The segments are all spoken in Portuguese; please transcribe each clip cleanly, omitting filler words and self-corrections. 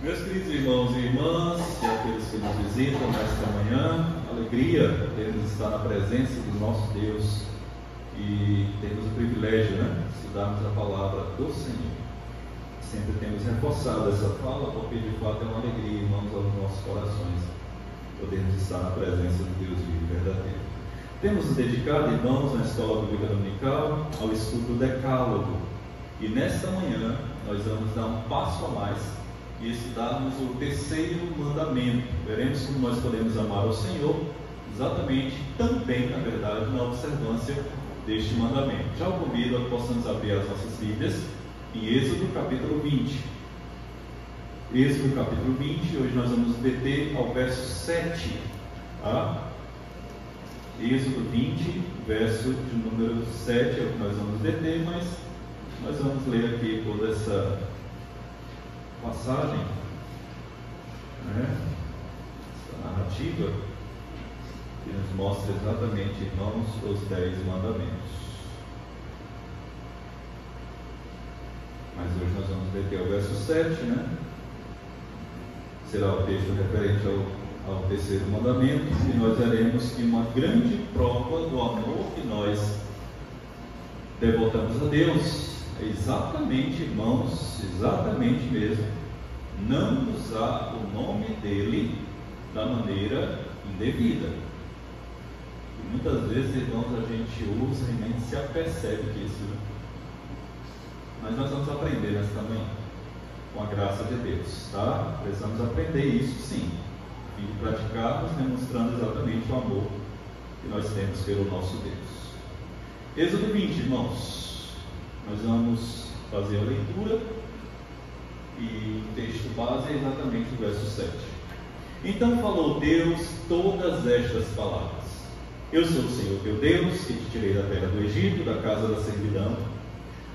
Meus queridos irmãos e irmãs, e aqueles que nos visitam nesta manhã, alegria termos estar na presença do nosso Deus e termos o privilégio, de estudarmos a palavra do Senhor. Sempre temos reforçado essa fala, porque de fato é uma alegria, irmãos, aos nossos corações, podermos estar na presença do Deus vivo e verdadeiro. Temos nos dedicado, irmãos, na Escola Bíblica Dominical, ao estudo do Decálogo. E nesta manhã nós vamos dar um passo a mais e estudarmos o terceiro mandamento. Veremos como nós podemos amar o Senhor, exatamente, também, na verdade, na observância deste mandamento. Já o convido a que possamos abrir as nossas Bíblias em Êxodo capítulo 20. Êxodo capítulo 20, hoje nós vamos deter ao verso 7. Êxodo 20, verso de número 7 é o que nós vamos deter, mas nós vamos ler aqui toda essa passagem, essa narrativa que nos mostra exatamente, irmãos, os 10 mandamentos. Mas hoje nós vamos ler aqui o verso 7, será o texto referente ao terceiro mandamento, e nós veremos que uma grande prova do amor que nós devotamos a Deus é exatamente, irmãos, exatamente mesmo, não usar o nome dele da maneira indevida. E muitas vezes, irmãos, a gente usa e nem se apercebe disso, Mas nós vamos aprender nesta manhã, com a graça de Deus, Precisamos aprender isso sim, e praticarmos, demonstrando exatamente o amor que nós temos pelo nosso Deus. Êxodo 20, irmãos. Nós vamos fazer a leitura e o texto base é exatamente o verso 7. Então falou Deus todas estas palavras: Eu sou o Senhor teu Deus, que te tirei da terra do Egito, da casa da servidão.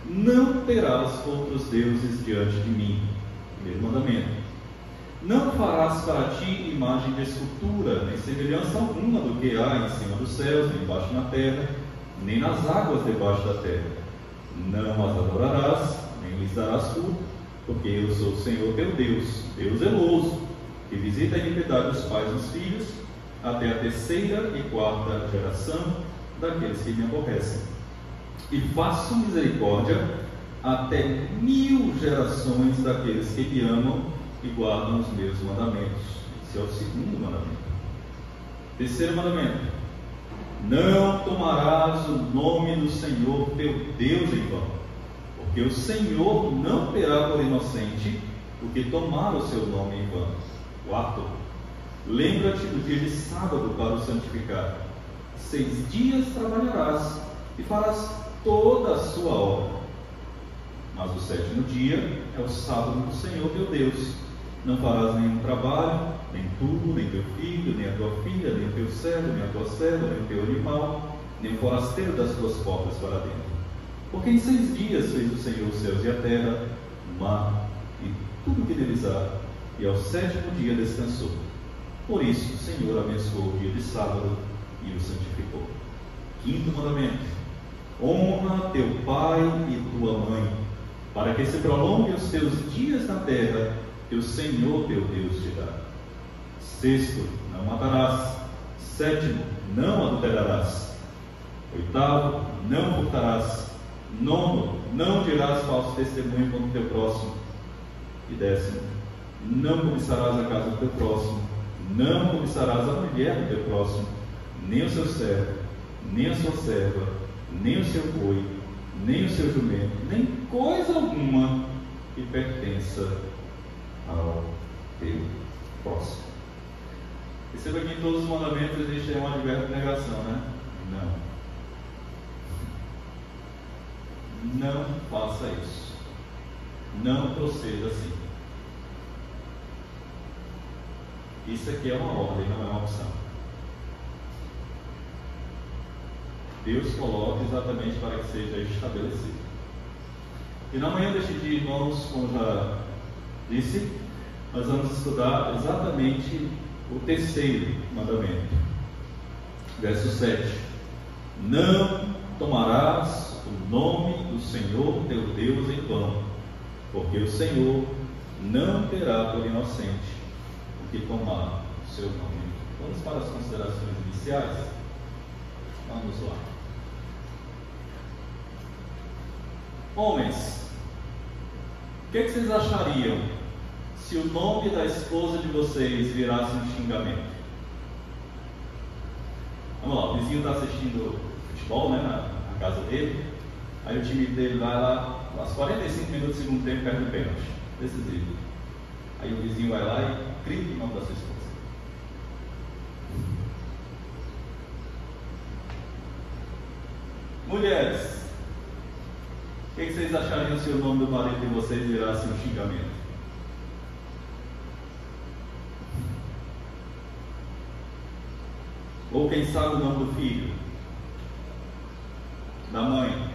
Não terás outros deuses diante de mim. Primeiro mandamento. Não farás para ti imagem de escultura, nem semelhança alguma do que há em cima dos céus, nem embaixo na terra, nem nas águas debaixo da terra. Não as adorarás, nem lhes darás culto, porque eu sou o Senhor teu Deus, Deus zeloso, que visita a iniquidade dos pais dos filhos, até a terceira e quarta geração daqueles que me aborrecem. E faço misericórdia até 1000 gerações daqueles que me amam e guardam os meus mandamentos. Esse é o segundo mandamento. Terceiro mandamento: não tomarás o nome do Senhor teu Deus em vão, porque o Senhor não terá por inocente o que tomar o seu nome em vão. Quarto: lembra-te do dia de sábado para o santificar. 6 dias trabalharás e farás toda a sua obra, mas o 7º dia é o sábado do Senhor teu Deus. Não farás nenhum trabalho, nem tu, nem teu filho, nem a tua filha, nem o teu servo, nem a tua serva, nem o teu animal, nem o forasteiro das tuas portas para dentro. Porque em 6 dias fez o Senhor os céus e a terra, o mar e tudo que neles há, e ao 7º dia descansou. Por isso o Senhor abençoou o dia de sábado e o santificou. 5º mandamento: honra teu pai e tua mãe, para que se prolonguem os teus dias na terra que o Senhor teu Deus te dá. 6º: não matarás. 7º: não adulterarás. 8º: não furtarás. 9º: não dirás falso testemunho contra o teu próximo. E 10º: não cobiçarás a casa do teu próximo. Não cobiçarás a mulher do teu próximo, nem o seu servo, nem a sua serva, nem o seu boi, nem o seu jumento, nem coisa alguma que pertença ao teu próximo. Perceba que em todos os mandamentos existe um advérbio de negação, Não faça isso. Não proceda assim. Isso aqui é uma ordem, não é uma opção. Deus coloca exatamente para que seja estabelecido. E na manhã deste dia, irmãos, como já disse, nós vamos estudar exatamente o terceiro mandamento. Verso 7. Não tomarás o nome do Senhor teu Deus em vão, porque o Senhor não terá por inocente o que tomar o seu nome. Vamos para as considerações iniciais? Vamos lá. Homens, o que vocês achariam se o nome da esposa de vocês virasse um xingamento? Vamos lá, o vizinho está assistindo futebol, né, na casa dele. Aí o time dele vai lá, aos 45 minutos do segundo tempo, perde o pênalti. Decisivo. Aí o vizinho vai lá e grita o nome da sua esposa. Mulheres, o que vocês achariam se o nome do marido de vocês virasse um xingamento? Ou quem sabe o nome do filho, da mãe,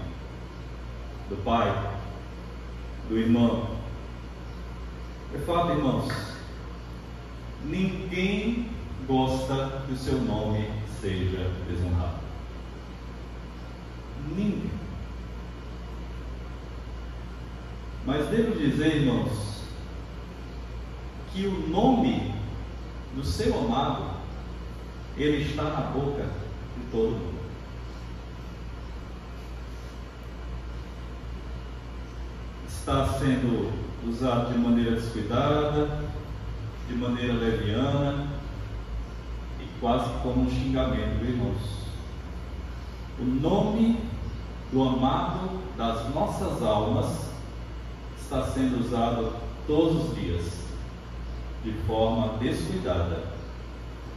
do pai, do irmão. É fato, irmãos, ninguém gosta que o seu nome seja desonrado. Ninguém. Mas devo dizer, irmãos, que o nome do seu amado, ele está na boca de todo mundo. Está sendo usado de maneira descuidada, de maneira leviana e quase como um xingamento, irmãos. O nome do amado das nossas almas está sendo usado todos os dias, de forma descuidada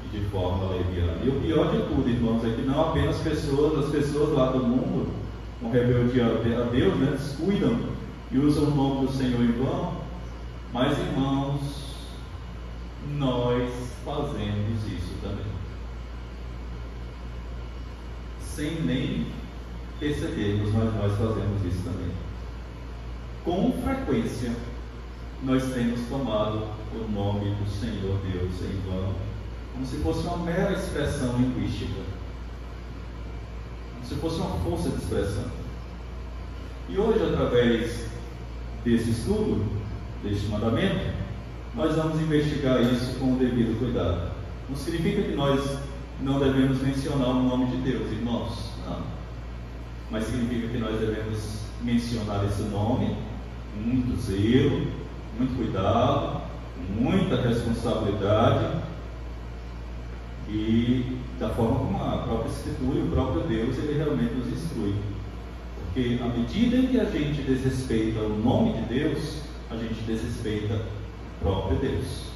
e de forma leviana. E o pior de tudo, irmãos, é que não apenas as pessoas lá do mundo, com rebeldia a Deus, né, descuidam e usam o nome do Senhor em vão, mas, irmãos, nós fazemos isso também, sem nem percebermos, mas nós fazemos isso também. Com frequência, nós temos tomado o nome do Senhor Deus em vão, como se fosse uma mera expressão linguística, como se fosse uma força de expressão. E hoje, através desse estudo, deste mandamento, nós vamos investigar isso com o devido cuidado. Não significa que nós não devemos mencionar o nome de Deus, irmãos, não. Mas significa que nós devemos mencionar esse nome com muito zelo, muito cuidado, muita responsabilidade e da forma como a própria Escritura e o próprio Deus, ele realmente nos instrui. Porque à medida em que a gente desrespeita o nome de Deus, a gente desrespeita o próprio Deus.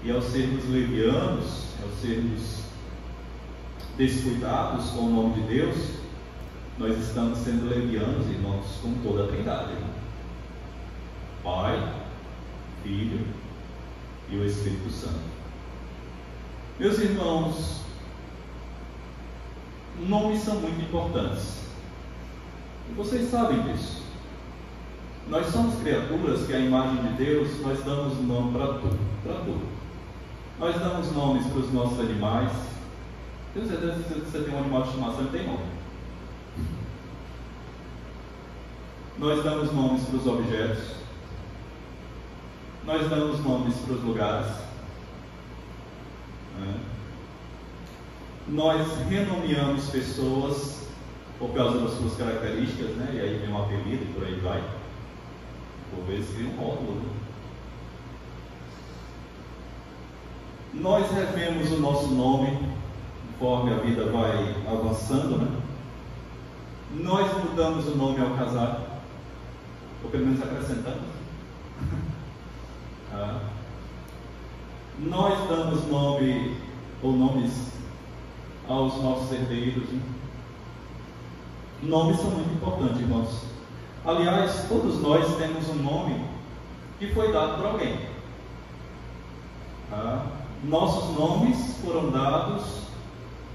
E ao sermos levianos, ao sermos descuidados com o nome de Deus, nós estamos sendo levianos, irmãos, com toda a Trindade. Pai, Filho e o Espírito Santo. Meus irmãos, nomes são muito importantes. E vocês sabem disso. Nós somos criaturas que, à imagem de Deus, nós damos nome para tudo, para tudo. Nós damos nomes para os nossos animais. Tenho certeza que você tem um animal de estimação, ele tem nome. Nós damos nomes para os objetos. Nós damos nomes para os lugares. Nós renomeamos pessoas por causa das suas características, né? E aí vem um apelido e por aí vai. Por vezes cria um rótulo. Né? Nós revemos o nosso nome conforme a vida vai avançando, né? Nós mudamos o nome ao casar, ou pelo menos acrescentamos. Nós damos nome ou nomes aos nossos herdeiros. Né? Nomes são muito importantes, irmãos. Aliás, todos nós temos um nome que foi dado por alguém. Nossos nomes foram dados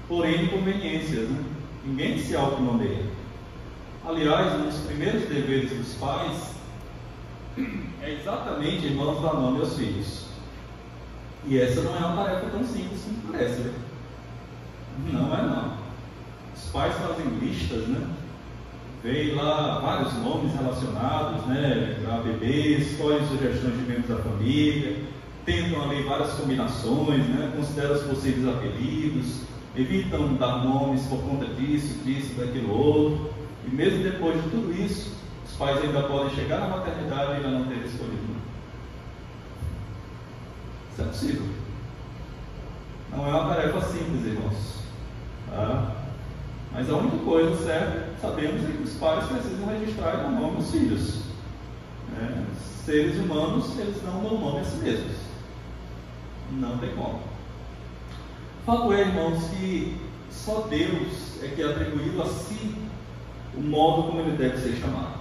por N conveniências. Né? Ninguém se autonomeia. Aliás, um dos primeiros deveres dos pais é exatamente, irmãos, dar nome aos filhos. E essa não é uma tarefa tão simples como parece, né? Não é não. Os pais fazem listas, né? Vem lá vários nomes relacionados, né, a bebês, escolhem sugestões de membros da família, tentam ali várias combinações, né, consideram os possíveis apelidos, evitam dar nomes por conta disso, daquilo outro, e mesmo depois de tudo isso, os pais ainda podem chegar na maternidade e ainda não ter escolhido. Isso é possível. Não é uma tarefa simples, irmãos. Tá? Mas a única coisa certa, sabemos, é que os pais precisam registrar o nome dos filhos. Seres humanos, eles não dão nome a si mesmos. Não tem como. O fato é, irmãos, que só Deus é que atribuiu a si o modo como ele deve ser chamado.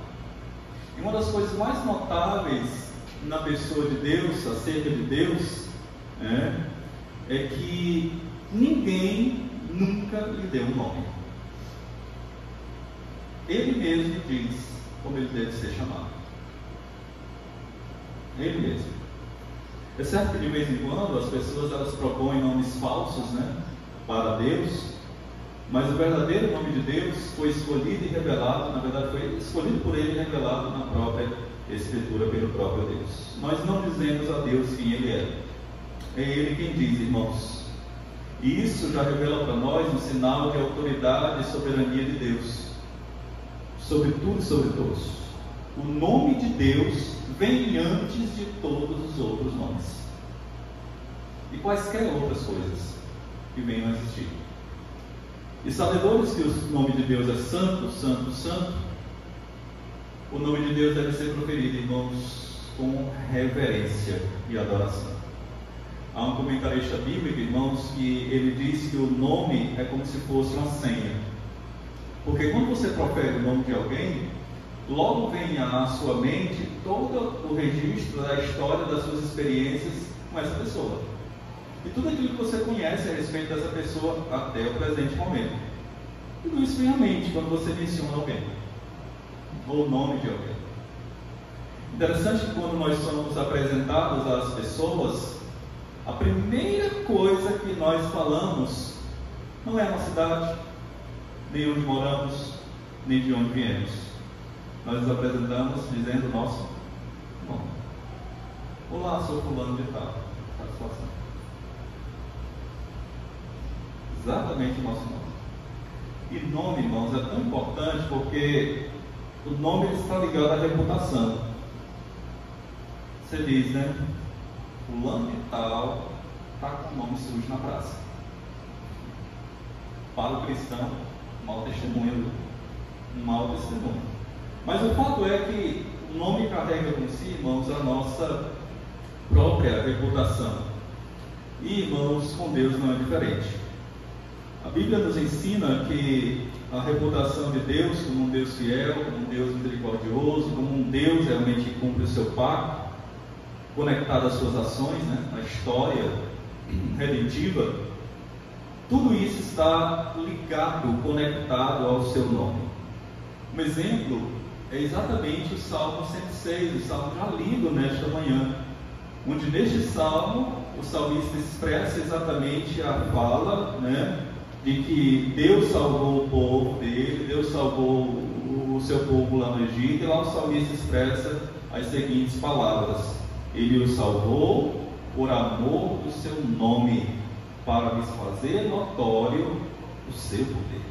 E uma das coisas mais notáveis na pessoa de Deus, acerca de Deus, é que ninguém nunca lhe deu um nome. Ele mesmo diz como ele deve ser chamado. Ele mesmo. É certo que de vez em quando as pessoas elas propõem nomes falsos, né, para Deus, mas o verdadeiro nome de Deus foi escolhido e revelado, na verdade foi escolhido por ele e revelado na própria Escritura pelo próprio Deus. Nós não dizemos a Deus quem ele é. É ele quem diz, irmãos. E isso já revela para nós um sinal de autoridade e soberania de Deus sobre tudo e sobre todos. O nome de Deus vem antes de todos os outros nomes e quaisquer outras coisas que venham a existir. E sabedores que o nome de Deus é santo, santo, santo, o nome de Deus deve ser proferido, irmãos, com reverência e adoração. Há um comentarista bíblico, irmãos, que ele diz que o nome é como se fosse uma senha. Porque quando você profere o nome de alguém, logo vem à sua mente todo o registro da história das suas experiências com essa pessoa. E tudo aquilo que você conhece a respeito dessa pessoa até o presente momento. Tudo isso vem à mente quando você menciona alguém, ou o nome de alguém. Interessante que quando nós somos apresentados às pessoas, a primeira coisa que nós falamos não é a nossa cidade, nem onde moramos, nem de onde viemos. Nós nos apresentamos dizendo o nosso nome. Olá, sou fulano de tal. Satisfação. Exatamente o nosso nome. E nome, irmãos, é tão importante porque o nome está ligado à reputação. Você diz, né? Fulano de tal está com o nome sujo na praça. Para o cristão, mau testemunho. Mas o fato é que o nome carrega consigo, irmãos, a nossa própria reputação. E, irmãos, com Deus não é diferente. A Bíblia nos ensina que a reputação de Deus como um Deus fiel, como um Deus misericordioso, como um Deus realmente que cumpre o seu pacto, conectado às suas ações, né, na história redentiva, tudo isso está ligado, conectado ao seu nome. Um exemplo é exatamente o Salmo 106, o Salmo já lido nesta manhã, onde neste Salmo o salmista expressa exatamente a fala, né, de que Deus salvou o povo dele, Deus salvou o seu povo lá no Egito, e lá o salmista expressa as seguintes palavras: Ele o salvou por amor do seu nome, para lhes fazer notório o seu poder.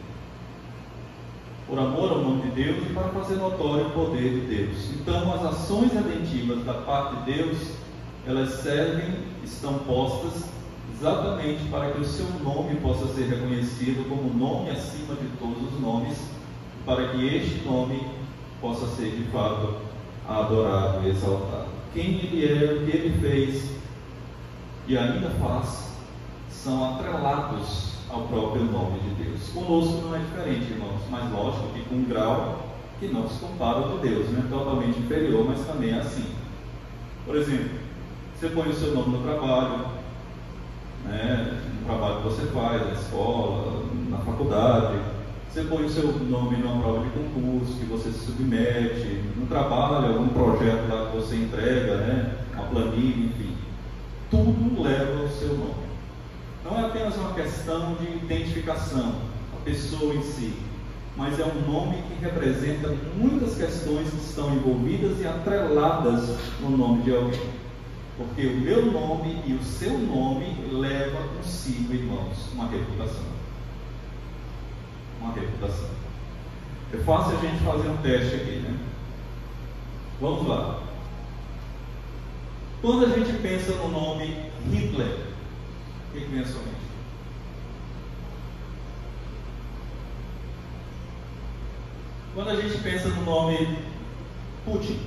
Por amor ao nome de Deus e para fazer notório o poder de Deus. Então, as ações redentivas da parte de Deus, elas servem, estão postas exatamente para que o seu nome possa ser reconhecido como nome acima de todos os nomes, para que este nome possa ser de fato adorado e exaltado. Quem ele é, o que ele fez e ainda faz, são atrelados ao próprio nome de Deus. Conosco não é diferente, irmãos, mas lógico que com um grau que não se compara ao de Deus, né? Totalmente inferior, mas também é assim. Por exemplo, você põe o seu nome no trabalho, né? No trabalho que você faz, na escola, na faculdade. Você põe o seu nome numa prova de concurso que você se submete, no trabalho, algum projeto lá que você entrega, né? Uma planilha, enfim. Tudo leva o seu nome. Não é apenas uma questão de identificação, a pessoa em si, mas é um nome que representa muitas questões que estão envolvidas e atreladas no nome de alguém. Porque o meu nome e o seu nome levam consigo, irmãos, uma reputação. Uma reputação. É fácil a gente fazer um teste aqui, né? Vamos lá. Quando a gente pensa no nome Hitler, o que vem à sua mente? Quando a gente pensa no nome Putin,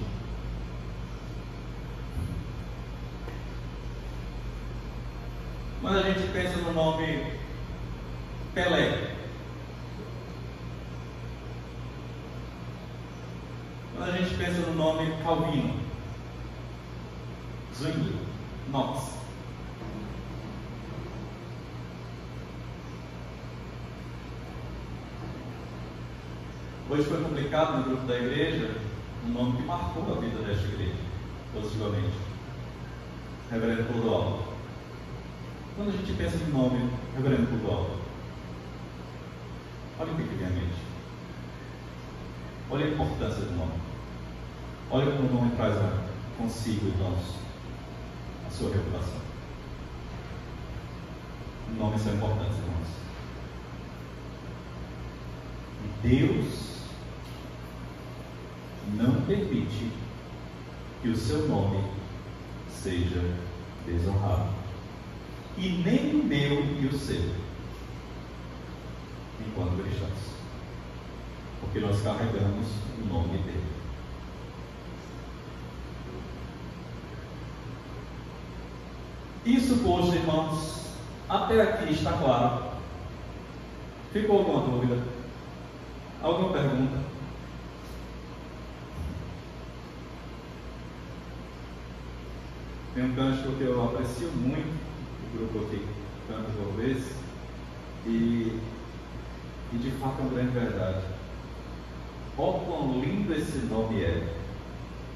quando a gente pensa no nome Pelé, quando a gente pensa no nome Calvino, Zwingli, Knox, hoje foi publicado no grupo da igreja um nome que marcou a vida desta igreja, positivamente. Reverendo Clodoaldo. Quando a gente pensa no nome Reverendo Clodoaldo, olha o que vem à mente. Olha a importância do nome. Olha como o nome traz consigo, irmãos, a sua reputação. O nome é importante, irmãos. E Deus não permite que o seu nome seja desonrado, e nem o meu e o seu, enquanto cristãos, porque nós carregamos o nome dele. Isso posto, irmãos, até aqui está claro. Ficou alguma dúvida? Alguma pergunta? Tem um cântico que eu aprecio muito, o grupo aqui canta por vezes, e de fato é uma grande verdade. Ó quão lindo esse nome é,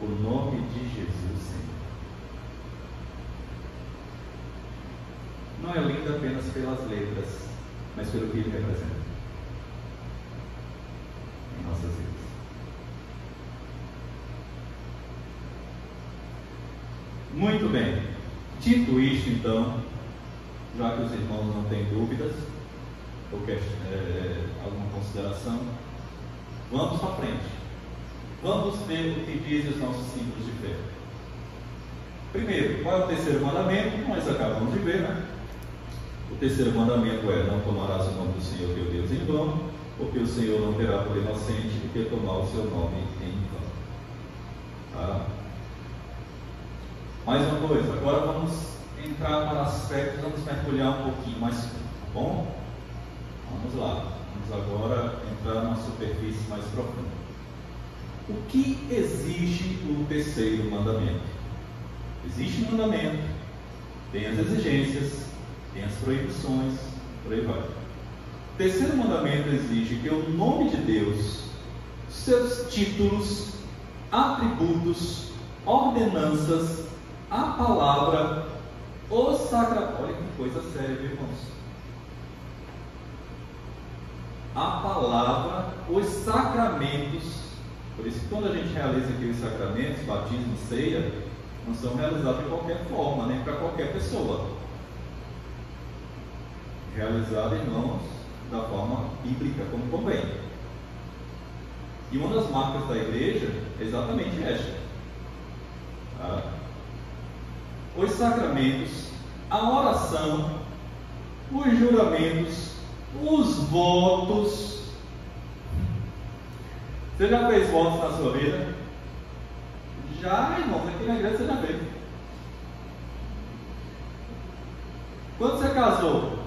o nome de Jesus, Senhor. Não é lindo apenas pelas letras, mas pelo que ele representa em nossas vidas. Muito bem. Dito isto, então, já que os irmãos não têm dúvidas ou alguma consideração, vamos para frente. Vamos ver o que dizem os nossos símbolos de fé. Primeiro, qual é o terceiro mandamento? Nós acabamos de ver, né? O terceiro mandamento é: não tomarás o nome do Senhor teu Deus em vão, porque o Senhor não terá por inocente do que tomar o seu nome em vão. Tá? Mais uma coisa, agora vamos entrar para aspectos, vamos mergulhar um pouquinho mais fundo, tá bom? Vamos lá, vamos agora entrar numa superfície mais profunda. O que exige o terceiro mandamento? Existe um mandamento, tem as exigências, tem as proibições, por aí vai. O terceiro mandamento exige que o nome de Deus, seus títulos, atributos, ordenanças, a palavra, o sacramento. Olha que coisa séria, viu, irmãos? A palavra, os sacramentos. Por isso que quando a gente realiza aqui os sacramentos, batismo e ceia, não são realizados de qualquer forma, nem para qualquer pessoa. Realizado, irmãos, da forma bíblica, como convém. E uma das marcas da igreja é exatamente esta. Tá? Os sacramentos, a oração, os juramentos, os votos. Você já fez votos na sua vida? Já, irmãos, aqui na igreja você já fez. Quando você casou?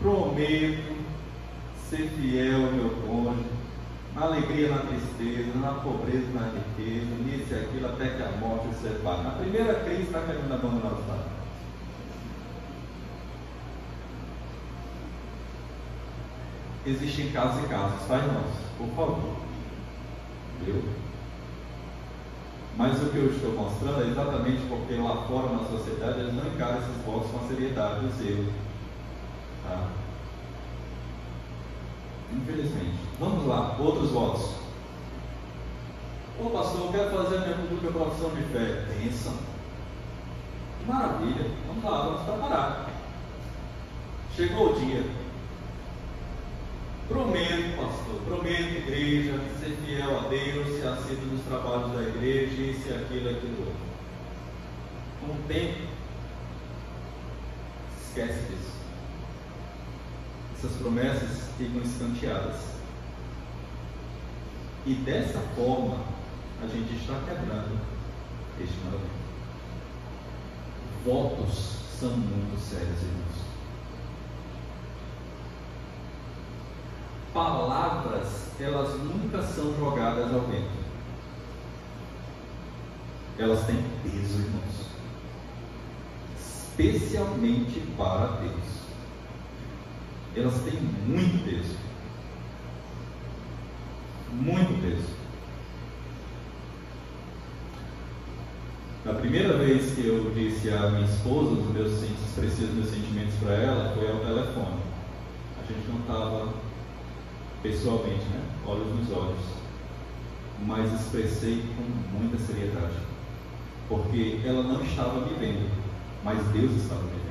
Prometo ser fiel ao meu cônjuge, na alegria, na tristeza, na pobreza, na riqueza, nisso e aquilo, até que a morte os separe. Na primeira crise está querendo abandonar o Estado. Existem casos e casos, tá, irmãos? Por favor. Viu? Mas o que eu estou mostrando é exatamente porque lá fora na sociedade eles não encaram esses votos com a seriedade do zelo. Tá? Infelizmente. Vamos lá, outros votos. Ô pastor, eu quero fazer a minha pública profissão de fé. Bênção. Maravilha. Vamos lá, vamos preparar. Chegou o dia. Prometo, pastor, prometo, igreja, ser fiel a Deus, ser assíduo nos trabalhos da igreja, isso e aquilo, aquilo outro. Com o tempo, esquece disso. Essas promessas ficam escanteadas. E dessa forma, a gente está quebrando este mandamento. Votos são muito sérios, irmãos. Palavras, elas nunca são jogadas ao vento. Elas têm peso, irmãos. Especialmente para Deus. Elas têm muito peso. Muito peso. Na primeira vez que eu disse à minha esposa os meus sentimentos para ela, foi ao telefone. A gente não estava pessoalmente, né? Olhos nos olhos. Mas expressei com muita seriedade. Porque ela não estava me vendo, mas Deus estava me vendo.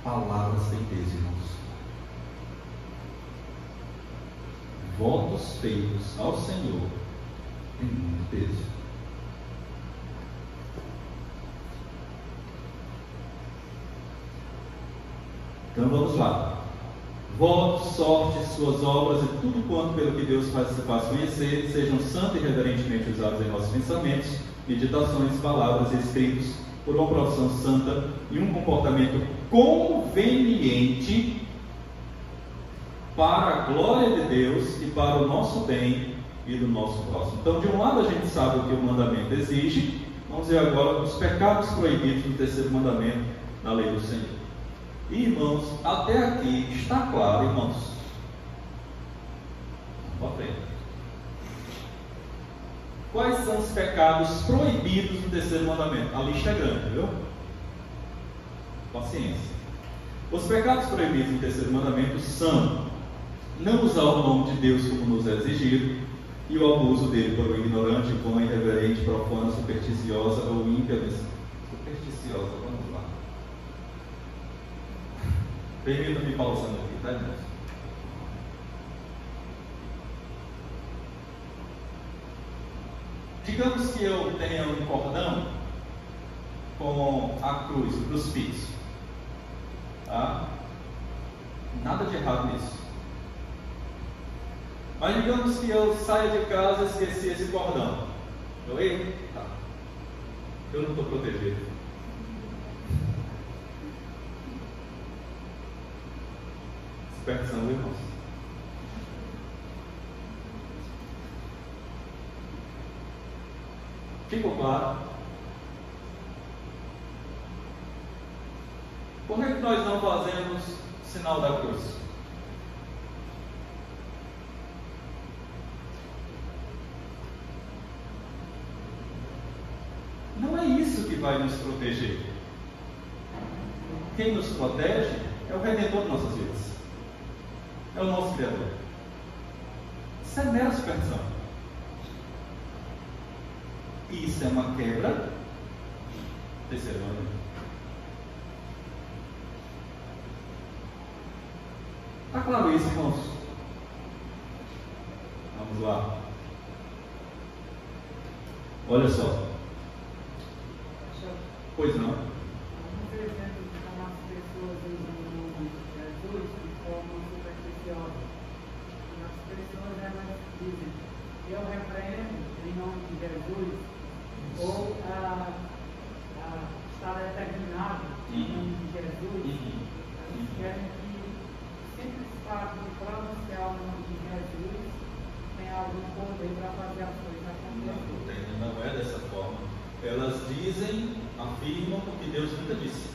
Palavras têm peso, irmãos. Votos feitos ao Senhor têm muito peso. Então vamos lá. Votos, sorte, suas obras e tudo quanto pelo que Deus faz conhecer, sejam santos e reverentemente usados em nossos pensamentos, meditações, palavras e escritos, por uma profissão santa e um comportamento conveniente para a glória de Deus e para o nosso bem e do nosso próximo. Então, de um lado a gente sabe o que o mandamento exige. Vamos ver agora os pecados proibidos no terceiro mandamento na lei do Senhor. E, irmãos, até aqui está claro, irmãos. Vamos para frente. Quais são os pecados proibidos no terceiro mandamento? A lista é grande, viu? Paciência. Os pecados proibidos no terceiro mandamento são não usar o nome de Deus como nos é exigido, e o abuso dele por um ignorante, vão, irreverente, profana, supersticiosa ou ímpia. Supersticiosa, vamos lá. Permita-me pausando aqui, tá, irmãos? Digamos que eu tenha um cordão com a cruz, o crucifixo. Tá? Nada de errado nisso. Mas digamos que eu saia de casa e esqueci esse cordão. Eu errei? Tá. Eu não estou protegido. Dispersão, irmãos. Ficou claro? Por que nós não fazemos o sinal da cruz? Não é isso que vai nos proteger. Quem nos protege é o Redentor de nossas vidas. É o nosso Criador. Isso é mera superstição. E isso é uma quebra. Terceiro ano. Está claro isso, irmãos? Vamos lá. Olha só. Pois não. Por exemplo, como as pessoas usam o nome de Jesus de forma supersticiosa. As pessoas elas dizem, eu repreendo em nome de Jesus, ou está determinado em nome de Jesus. Eles querem que sempre fato de pronunciar o nome de Jesus tem algum poder para fazer as coisas acontecerem. Não é dessa forma. Elas dizem, afirmam o que Deus nunca disse.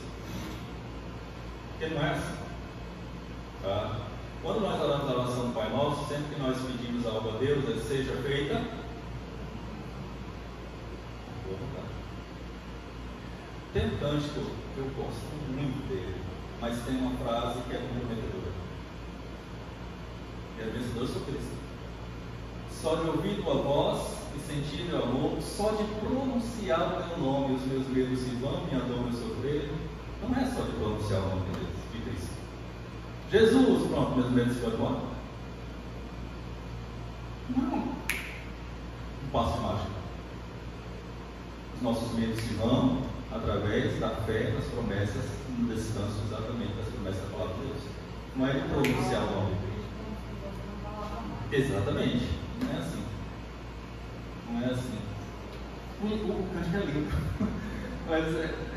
Porque não é assim. Tá? Quando nós oramos a oração do Pai Nosso, sempre que nós pedimos algo a Deus, é seja feita. Tem um cântico que eu gosto muito dele, mas tem uma frase que é comprometedora. É vencedor sou Cristo. Só de ouvir tua voz e sentir meu amor, só de pronunciar o teu nome, os meus medos se vão, minha dor, meu sofrer. Não é só de pronunciar o nome de Cristo. Jesus, pronto, meus medos se vão. Não. Um passo mágico. Os nossos medos se vão através da fé nas promessas, no descanso exatamente das promessas da palavra de Deus. Não é de pronunciar o nome de Cristo. Exatamente. Não é assim. Não é assim. O cântico é lindo. Mas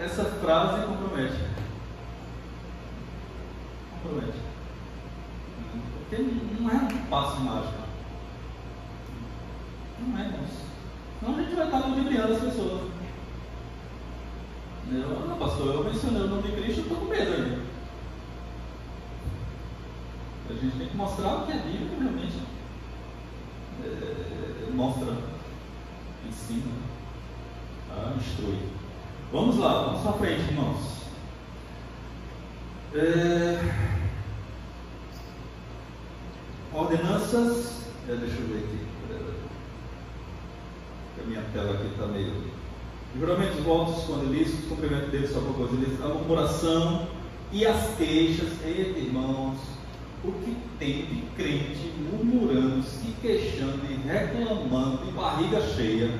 essa frase compromete. Compromete. Porque não é um passo mágico. Não é, irmãos. Senão a gente vai estar ludibriando as pessoas. Não, pastor, eu mencionei o nome de Cristo, eu estou com medo ainda. A gente tem que mostrar o que a Bíblia realmente mostra, ensina, instrui. Vamos lá, vamos para frente, irmãos. Ordenanças. Deixa eu ver aqui. A minha tela aqui está meio. Juramentos, votos, quando ilícitos, cumprimento deles só por coisa ilícita, a murmuração e as queixas. Eita, irmãos, o que tem de crente murmurando, se queixando e reclamando, de barriga cheia?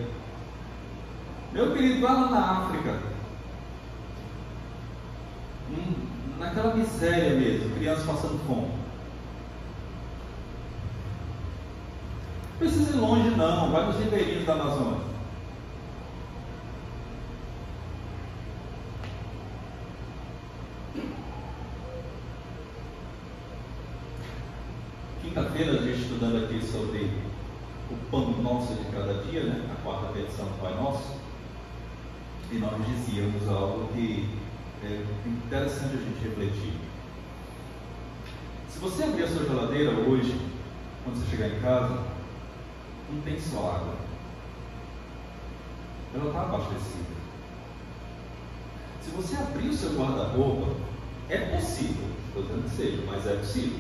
Meu querido, vai lá na África, naquela miséria mesmo, crianças passando fome. Não precisa ir longe não, vai nos ribeirinhos da Amazônia. Quinta-feira, a gente estudando aqui sobre o pão nosso de cada dia, né? A quarta edição do Pai Nosso, e nós dizíamos algo que é interessante a gente refletir. Se você abrir a sua geladeira hoje, quando você chegar em casa, não tem só água, ela está abastecida. Se você abrir o seu guarda-roupa, é possível, estou dizendo que seja, mas é possível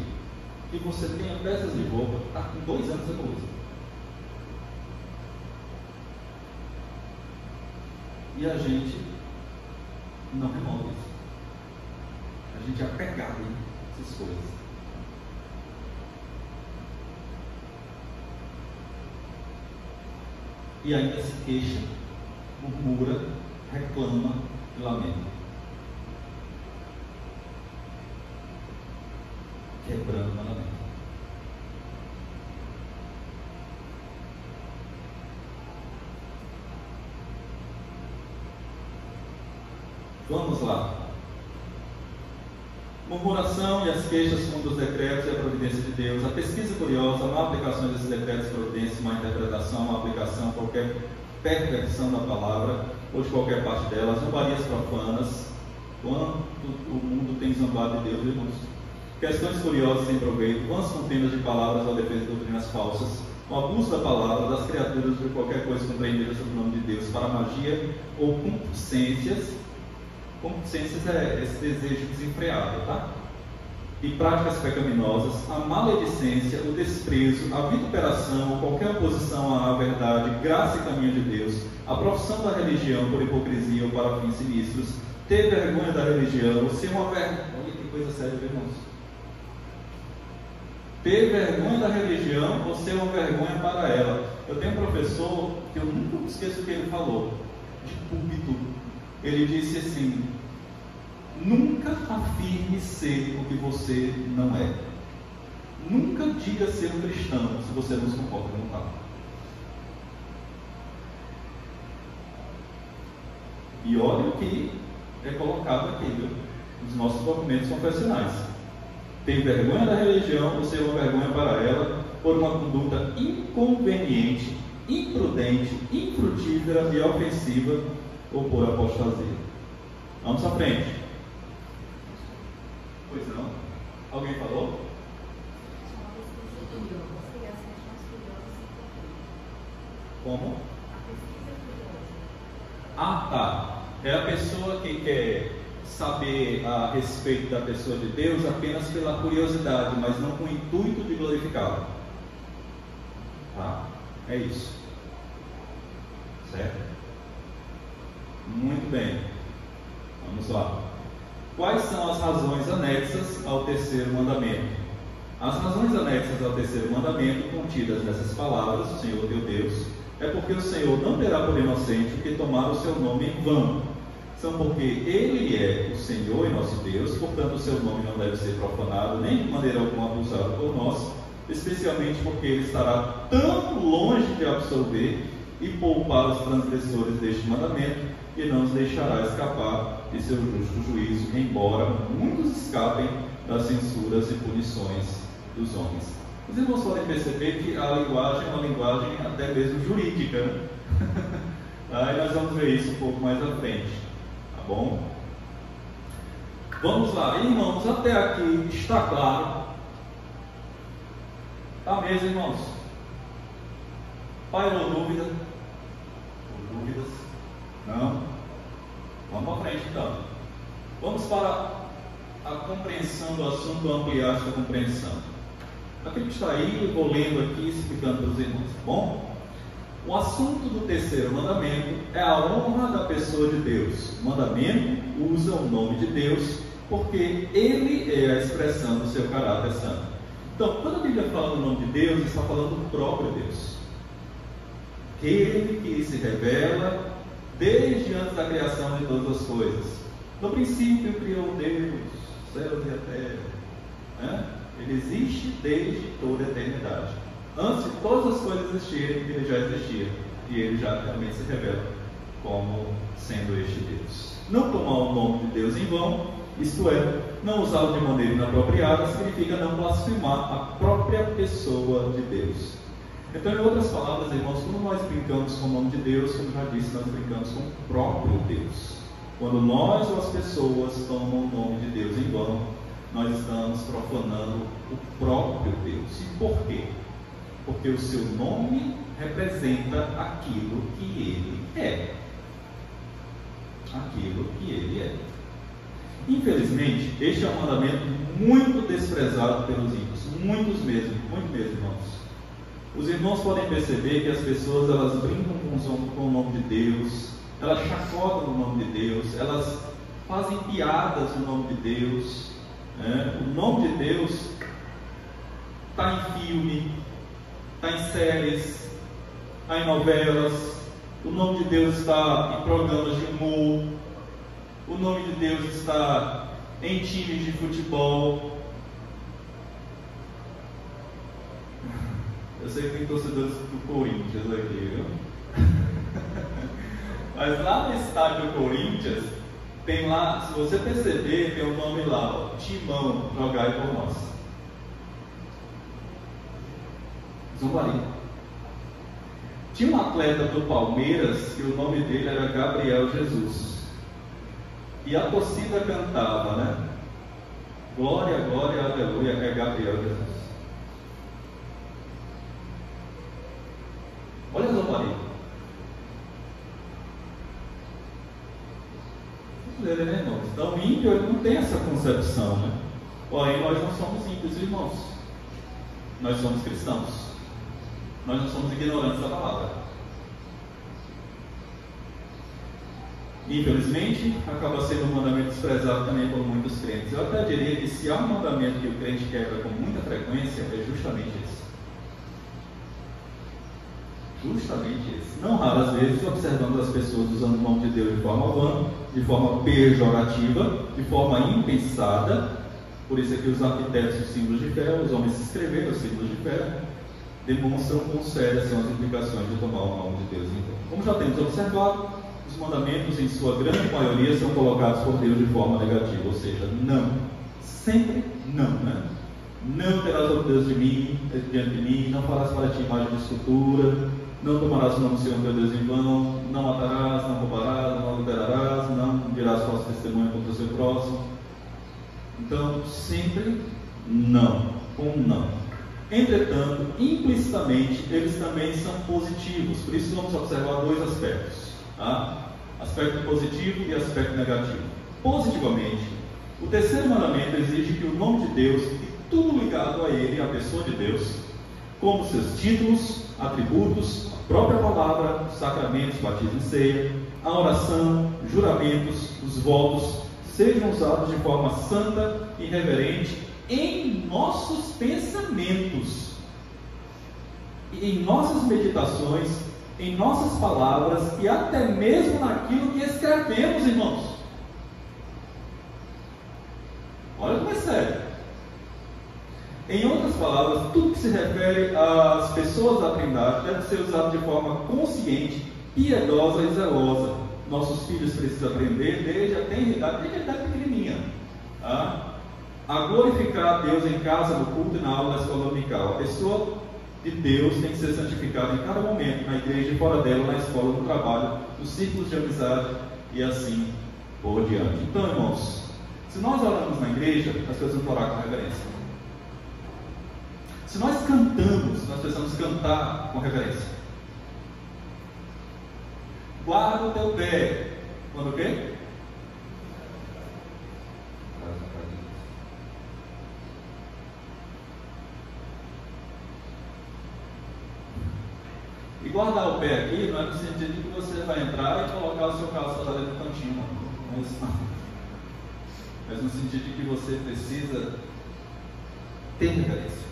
que você tenha peças de roupa que está com 2 anos você não usa. E a gente não remove isso. A gente é apegado a essas coisas. E ainda se queixa, murmura, reclama e lamenta. Quebrando o mandamento. Vamos lá. Murmuração e as queixas contra os decretos e a providência de Deus. A pesquisa curiosa, má aplicação desses decretos e providências, má interpretação, má aplicação, qualquer perversão da palavra ou de qualquer parte dela, zombarias profanas. Quanto o mundo tem zombado de Deus, irmãos? Questões curiosas sem proveito, vãs contendas de palavras ou defesa de doutrinas falsas, o abuso da palavra, das criaturas, de qualquer coisa compreendida sob o nome de Deus, para magia ou concupiscências. Concupiscências é esse desejo desenfreado, tá? E práticas pecaminosas, a maledicência, o desprezo, a vituperação ou qualquer oposição à verdade, graça e caminho de Deus, a profissão da religião por hipocrisia ou para fins sinistros, ter vergonha da religião, ou ser uma vergonha. Olha que coisa séria, irmãos. Ter vergonha da religião ou ser uma vergonha para ela. Eu tenho um professor que eu nunca esqueço o que ele falou, de púlpito. Ele disse assim: nunca afirme ser o que você não é. Nunca diga ser um cristão se você não se comporta como tal. E olha o que é colocado aqui, viu? Nos nossos documentos confessionais. Ter vergonha da religião ou ser uma vergonha para ela por uma conduta inconveniente, imprudente, infrutífera e ofensiva ou por apostasia. Vamos à frente. Pois não? Alguém falou? Como? Ah, tá. É a pessoa que quer saber a respeito da pessoa de Deus apenas pela curiosidade, mas não com o intuito de glorificá-lo. Tá? É isso. Certo? Muito bem. Vamos lá. Quais são as razões anexas ao terceiro mandamento? As razões anexas ao terceiro mandamento, contidas nessas palavras, o Senhor teu Deus, é porque o Senhor não terá por inocente o que tomar o seu nome em vão. São porque Ele é o Senhor e nosso Deus, portanto o seu nome não deve ser profanado, nem de maneira alguma abusado por nós, especialmente porque Ele estará tão longe de absolver e poupar os transgressores deste mandamento, que não os deixará escapar de seu justo juízo, embora muitos escapem das censuras e punições dos homens. Os irmãos podem perceber que a linguagem é uma linguagem até mesmo jurídica, né? Aí nós vamos ver isso um pouco mais à frente, tá bom? Vamos lá, irmãos, até aqui está claro? Tá mesmo, irmãos? Pairou dúvida? Ou dúvidas? Não? Vamos para frente então. Vamos para a compreensão do assunto, ampliar essa compreensão. Aquilo que está aí, eu vou lendo aqui, explicando para os irmãos, tá bom? O assunto do terceiro mandamento é a honra da pessoa de Deus. O mandamento usa o nome de Deus porque Ele é a expressão do seu caráter santo. Então, quando a Bíblia fala do nome de Deus, está falando do próprio Deus. Ele que se revela desde antes da criação de todas as coisas. No princípio criou Deus, céus e a terra, né? Ele existe desde toda a eternidade. Antes de todas as coisas existirem, Ele já existia. E Ele já também se revela como sendo este Deus. Não tomar o nome de Deus em vão, isto é, não usá-lo de maneira inapropriada, significa não blasfemar a própria pessoa de Deus. Então, em outras palavras, irmãos, quando nós brincamos com o nome de Deus, como já disse, nós brincamos com o próprio Deus. Quando nós ou as pessoas tomam o nome de Deus em vão, nós estamos profanando o próprio Deus. E por quê? Porque o seu nome representa aquilo que Ele é. Aquilo que Ele é. Infelizmente, este é um mandamento muito desprezado pelos ímpios. Muito mesmo, irmãos. Os irmãos podem perceber que as pessoas, elas brincam com o nome de Deus, elas chacotam o nome de Deus, elas fazem piadas no nome de Deus, né? O nome de Deus está em filme, está em séries, está em novelas, o nome de Deus está em programas de humor, o nome de Deus está em times de futebol. Eu sei que tem torcedores do Corinthians aqui, viu? Mas lá no estádio Corinthians, tem lá, se você perceber, tem o nome lá, ó, Timão, jogai por nós. Zumbarim. Tinha um atleta do Palmeiras, que o nome dele era Gabriel Jesus. E a torcida cantava, né? Glória, glória, aleluia, é Gabriel Jesus. Olha a zombaria. Né, irmãos? Então, o ímpio ele não tem essa concepção, né? Porém, nós não somos ímpios, irmãos. Nós somos cristãos. Nós não somos ignorantes da palavra. Infelizmente, acaba sendo um mandamento desprezado também por muitos crentes. Eu até diria que se há um mandamento que o crente quebra com muita frequência, é justamente esse. Justamente esse. Não raras vezes observamos as pessoas usando o nome de Deus de forma vã, de forma pejorativa, de forma impensada. Por isso é que os arquitetos dos símbolos de fé, os homens que escreveram os símbolos de fé, demonstram quão sérias são as implicações de tomar o nome de Deus em vão. Como já temos observado, os mandamentos, em sua grande maioria, são colocados por Deus de forma negativa, ou seja, não. Sempre não, né? Não terás outro Deus diante de mim, não farás para ti imagem de escultura, não tomarás o nome do Senhor teu Deus em vão, não matarás, não roubarás, não adulterarás, não dirás falso testemunho contra o seu próximo. Então, sempre não, com não. Entretanto, implicitamente, eles também são positivos. Por isso, vamos observar dois aspectos. Tá? Aspecto positivo e aspecto negativo. Positivamente, o terceiro mandamento exige que o nome de Deus e tudo ligado a Ele, a pessoa de Deus, como seus títulos, atributos, a própria palavra, os sacramentos, batismo e ceia, a oração, juramentos, os votos, sejam usados de forma santa e reverente em nossos pensamentos, em nossas meditações, em nossas palavras e até mesmo naquilo que escrevemos, irmãos. Olha como é sério. Em outras palavras, tudo que se refere às pessoas da Trindade deve ser usado de forma consciente, piedosa e zelosa. Nossos filhos precisam aprender desde a tenridade, desde a idade pequenininha, a glorificar a Deus em casa, no culto e na aula da escola dominical. A pessoa de Deus tem que ser santificada em cada momento, na igreja e fora dela, na escola, no trabalho, nos círculos de amizade e assim por diante. Então, irmãos, se nós oramos na igreja, as pessoas vão orar com reverência. Se nós cantamos, nós precisamos cantar com reverência. Guarda o teu pé. Quando o quê? E guardar o pé aqui não é no sentido de que você vai entrar e colocar o seu calçado ali no cantinho, não é isso não. Mas no sentido de que você precisa ter reverência.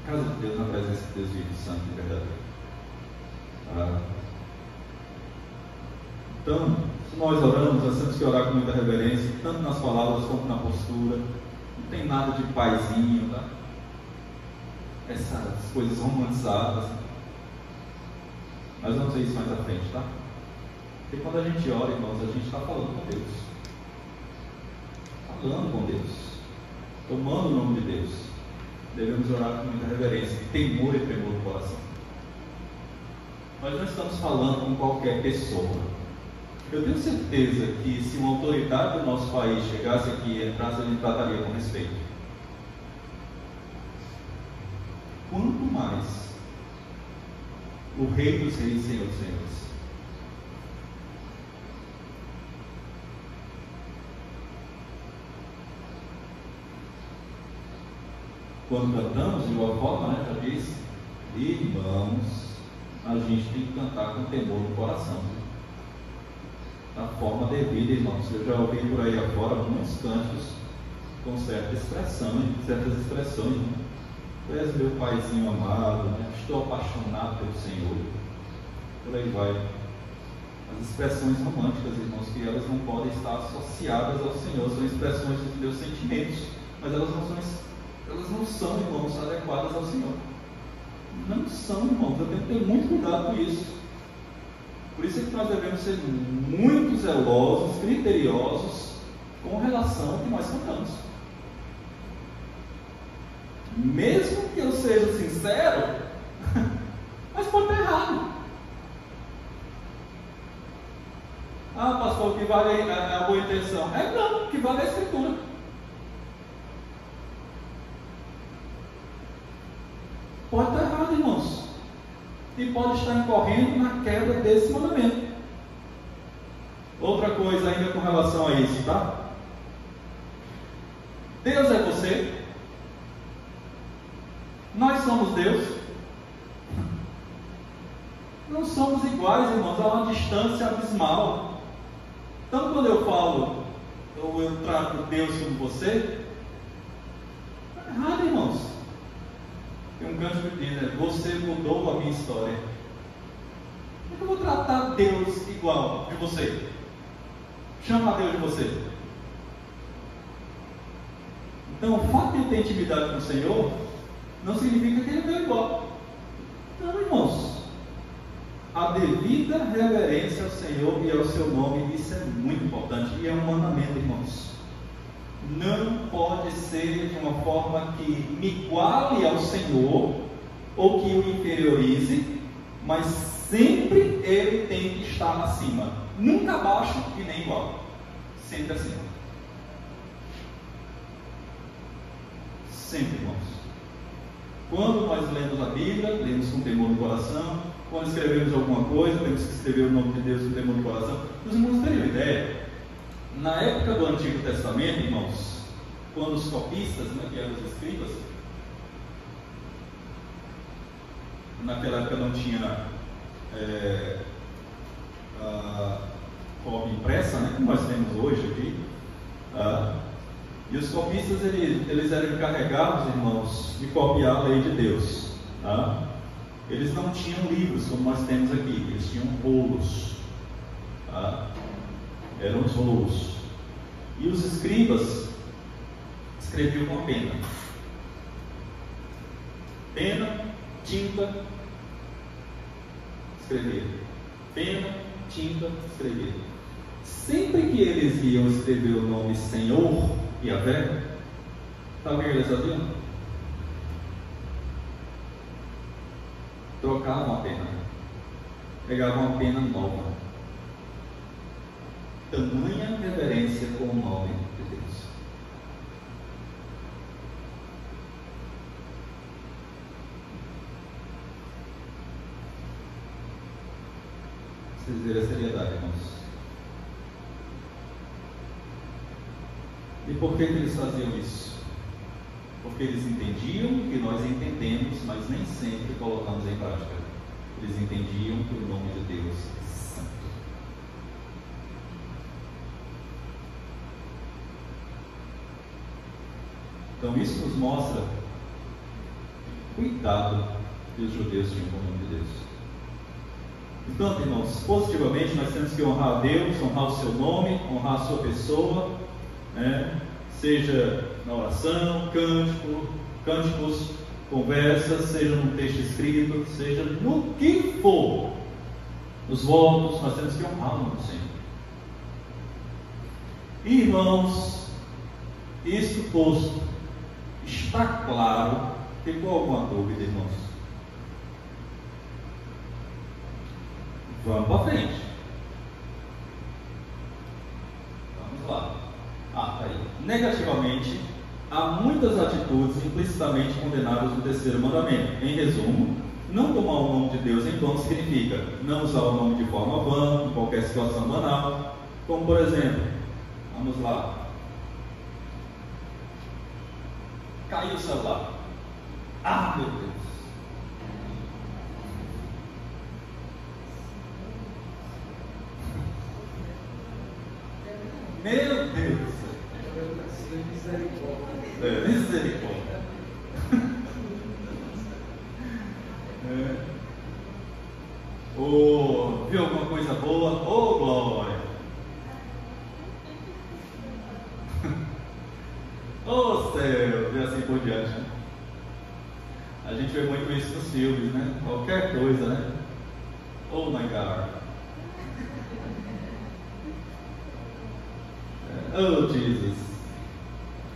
A casa de Deus, na presença de Deus vivo, santo e verdadeiro. Então, se nós oramos, nós temos que orar com muita reverência, tanto nas palavras como na postura. Não tem nada de paizinho, tá? Essas coisas romantizadas. Nós vamos ver isso mais à frente, tá? Porque quando a gente ora, irmãos, a gente está falando com Deus. Falando com Deus. Tomando o nome de Deus. Devemos orar com muita reverência, temor e tremor do coração. Nós não estamos falando com qualquer pessoa. Eu tenho certeza que se uma autoridade do nosso país chegasse aqui e entrasse, ele trataria com respeito. Quanto mais o Rei dos Reis e Senhor dos Senhores. Quando cantamos, de igual forma, já disse, irmãos, a gente tem que cantar com temor no coração, da forma devida, irmãos. Eu já ouvi por aí afora muitos cânticos com certas expressões, né? Tu és meu paizinho amado, né? Estou apaixonado pelo Senhor, por aí vai. As expressões românticas, irmãos, que elas não podem estar associadas ao Senhor, são expressões dos meus sentimentos, mas elas não são, irmãos, adequadas ao Senhor. Não são, irmãos. Eu tenho que ter muito cuidado com isso. Por isso é que nós devemos ser muito zelosos, criteriosos com relação ao que nós cantamos. Mesmo que eu seja sincero, mas pode estar errado. Ah, pastor, o que vale a boa intenção? Não, o que vale é a Escritura. Pode estar errado, irmãos. E pode estar incorrendo na quebra desse mandamento. Outra coisa ainda com relação a isso, tá? Deus é você. Nós somos Deus. Não somos iguais, irmãos, há uma distância abismal. Então, quando eu falo, ou eu trato Deus como você, está errado, irmãos. Tem um canto que diz, né? Você mudou a minha história. Como é que eu vou tratar Deus igual de você? Chama Deus de você. Então, o fato de eu ter intimidade com o Senhor não significa que ele é igual. Não, irmãos. A devida reverência ao Senhor e ao seu nome, isso é muito importante. E é um mandamento, irmãos. Não pode ser de uma forma que me iguale ao Senhor ou que o inferiorize, mas sempre ele tem que estar acima. Nunca abaixo e nem igual. Sempre acima. Sempre, irmãos. Quando nós lemos a Bíblia, lemos com temor no coração, quando escrevemos alguma coisa, temos que escrever o nome de Deus no temor do coração. Os irmãos têm uma ideia? Na época do Antigo Testamento, irmãos, quando os copistas, né, que eram os escribas, naquela época não tinha cópia impressa, né, como nós temos hoje aqui, e os copistas eles eram encarregados, irmãos, de copiar a lei de Deus. Eles não tinham livros como nós temos aqui, eles tinham rolos. Eram os rolos. E os escribas escreviam com a pena. Pena, tinta, escrever. Pena, tinta, escrever. Sempre que eles iam escrever o nome Senhor e Yahvé, sabe o que eles faziam? Trocavam a pena. Pegavam uma pena nova. Tamanha reverência com o nome de Deus. Vocês verem a seriedade, irmãos. E por que eles faziam isso? Porque eles entendiam que nós entendemos, mas nem sempre colocamos em prática. Eles entendiam que o nome de Deus é santo. Então isso nos mostra o cuidado que os judeus tinham com o nome de Deus. Então, irmãos, positivamente nós temos que honrar a Deus, honrar o seu nome, honrar a sua pessoa, né? Seja na oração, cânticos, conversas, seja num texto escrito, seja no que for. Os votos, nós temos que honrar o nome do Senhor. Irmãos, isto posto, está claro? Ficou alguma dúvida, irmãos? Vamos para frente. Vamos lá. Tá aí. Negativamente, há muitas atitudes implicitamente condenadas no terceiro mandamento. Em resumo, não tomar o nome de Deus em vão significa não usar o nome de forma vã, em qualquer situação banal, como por exemplo, vamos lá, caiu o celular. Meu Deus. Meu Deus. Misericórdia. Viu alguma coisa boa? Glória. Céu, e assim por diante, né? A gente vê muito isso nos filmes, né? Qualquer coisa, né? Oh my God. Oh Jesus.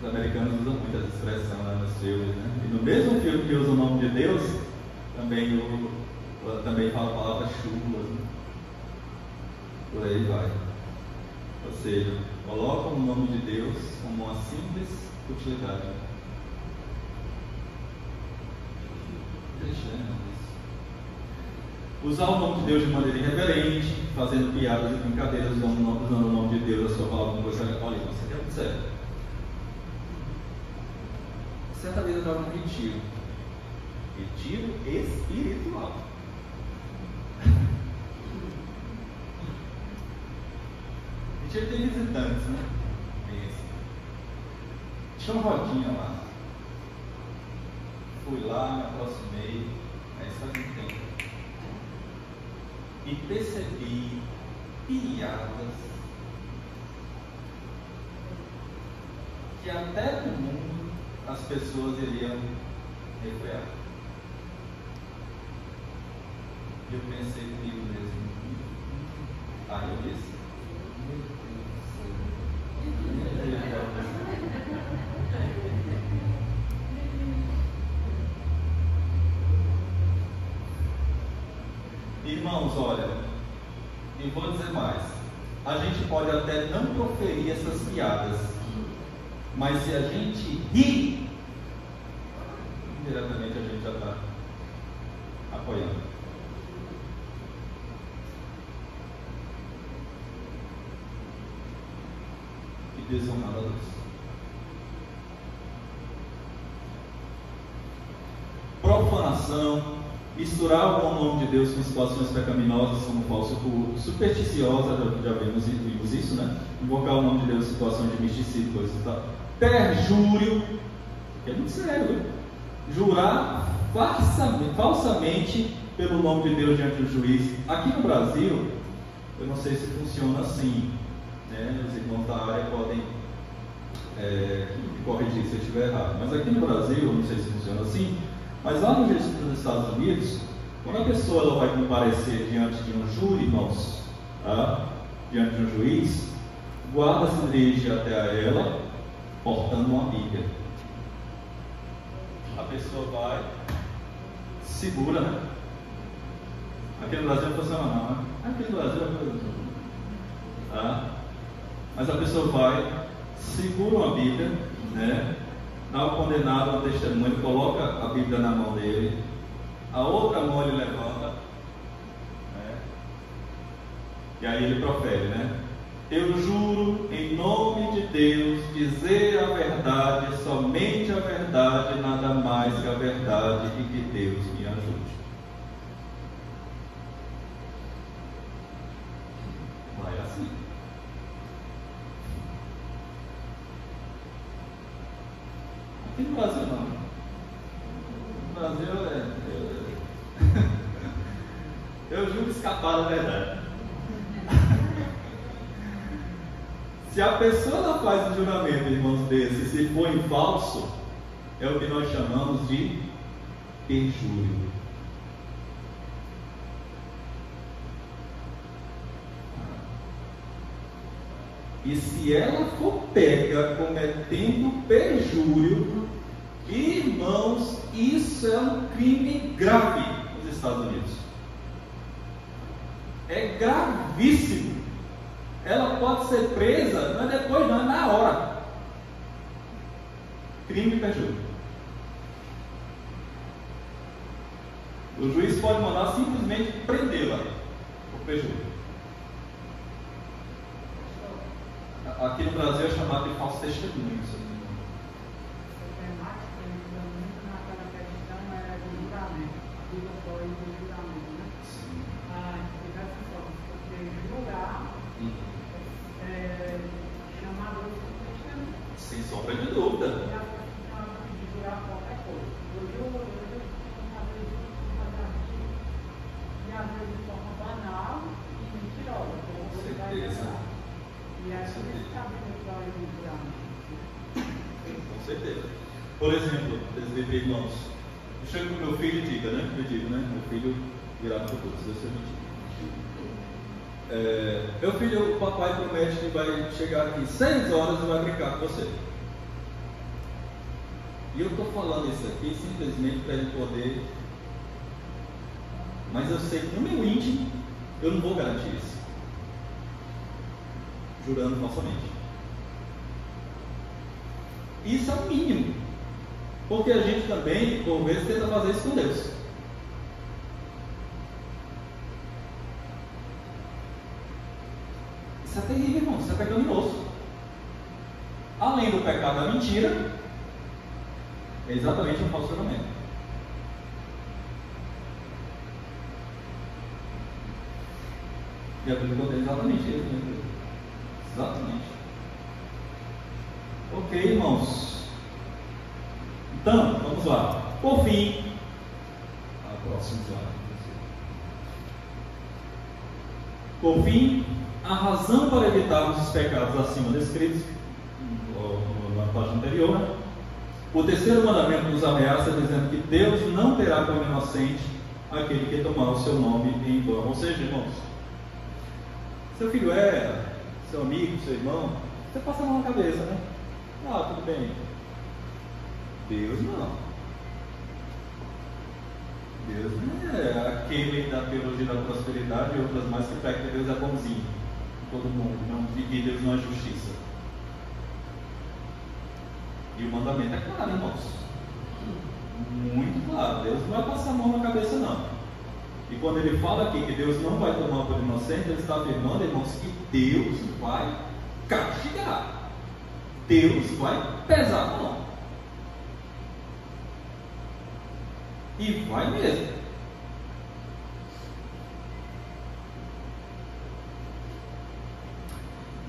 Os americanos usam muito essa expressão, né, nos filmes, né? E no mesmo filme que usa o nome de Deus, também fala palavras chulas, né? Por aí vai. Ou seja, colocam o nome de Deus como uma simples utilidade. Usar o nome de Deus de maneira irreverente, fazendo piadas e brincadeiras, usando o nome de Deus, a sua palavra com coisa. Olha, isso aqui é muito sério. Certa vez eu estava num retiro espiritual. Retiro tem visitantes, né? Tinha uma rodinha lá. Fui lá, me aproximei, aí só de tempo. E percebi piadas que até no mundo as pessoas iriam recuar. E eu pensei comigo mesmo. Aí eu disse: irmãos, olha, e vou dizer mais, a gente pode até não proferir essas piadas, mas se a gente rir, indiretamente a gente já está apoiando. desonrado a Deus. Profanação, misturar o nome de Deus com situações pecaminosas como falso culto, supersticiosa, já vimos isso, né? Invocar o nome de Deus em situações de misticismo, coisas e tal. Perjúrio, que é muito sério, viu? Jurar falsamente pelo nome de Deus diante do juiz. Aqui no Brasil, eu não sei se funciona assim, né? Os irmãos da área podem me corrigir se eu estiver errado, mas aqui no Brasil, eu não sei se funciona assim, mas lá nos Estados Unidos, quando a pessoa ela vai comparecer diante de um júri, irmãos, tá? Diante de um juiz, o guarda se dirige até a ela portando uma Bíblia. A pessoa vai, segura, né? Aqui no Brasil não funciona não, né? Aqui no Brasil é coisa, tá? Mas a pessoa vai, segura uma Bíblia, né? Dá ao condenado um testemunho, coloca a Bíblia na mão dele, a outra mão ele levanta, né? E aí ele profere, né? Eu juro em nome de Deus dizer a verdade, somente a verdade, nada mais que a verdade, e que Deus me ajude. Vai assim. Aqui no Brasil não. No Brasil eu juro escapar da verdade. Se a pessoa não faz um juramento, irmãos, desse, se for em falso, é o que nós chamamos de perjúrio. E se ela for pega cometendo perjúrio, irmãos, isso é um crime grave nos Estados Unidos. É gravíssimo. Ela pode ser presa, não é depois, não, é na hora. Crime e perjúrio. O juiz pode mandar simplesmente prendê-la por perjúrio. Aqui no Brasil é chamado de falso testemunho. Sem sombra de dúvida. Com certeza. Por exemplo, irmãos, eu chego com meu filho e digo, né? Meu filho virá no futuro, se Deus permitir. Meu filho, o papai promete que vai chegar aqui 6 horas e vai brincar com você. E eu estou falando isso aqui simplesmente para ele poder. Mas eu sei que no meu íntimo eu não vou garantir isso. Jurando falsamente. Isso é o mínimo. Porque a gente também, por vezes, tenta fazer isso com Deus. Isso é terrível, irmão. Isso é pecaminoso. Além do pecado da mentira, é exatamente um falso juramento. E a Bíblia contém exatamente isso. Exatamente. Ok, irmãos. Então, vamos lá. Por fim, a próxima slide. Por fim, a razão para evitarmos os pecados acima descritos na página anterior, né? O terceiro mandamento nos ameaça dizendo que Deus não terá como inocente aquele que tomar o seu nome em vão. Ou seja, irmãos, seu filho seu amigo, seu irmão, você passa a mão na cabeça, né? Ah, tudo bem. Deus não. Deus não é aquele da teologia da prosperidade e outras mais que prega que Deus é bonzinho. Todo mundo, não dividir Deus não é justiça. E o mandamento é claro, irmãos. Muito claro. Deus não vai passar a mão na cabeça, não. E quando ele fala aqui que Deus não vai tomar por inocente, ele está afirmando, irmãos, que Deus vai castigar. Deus vai pesar a mão. E vai mesmo.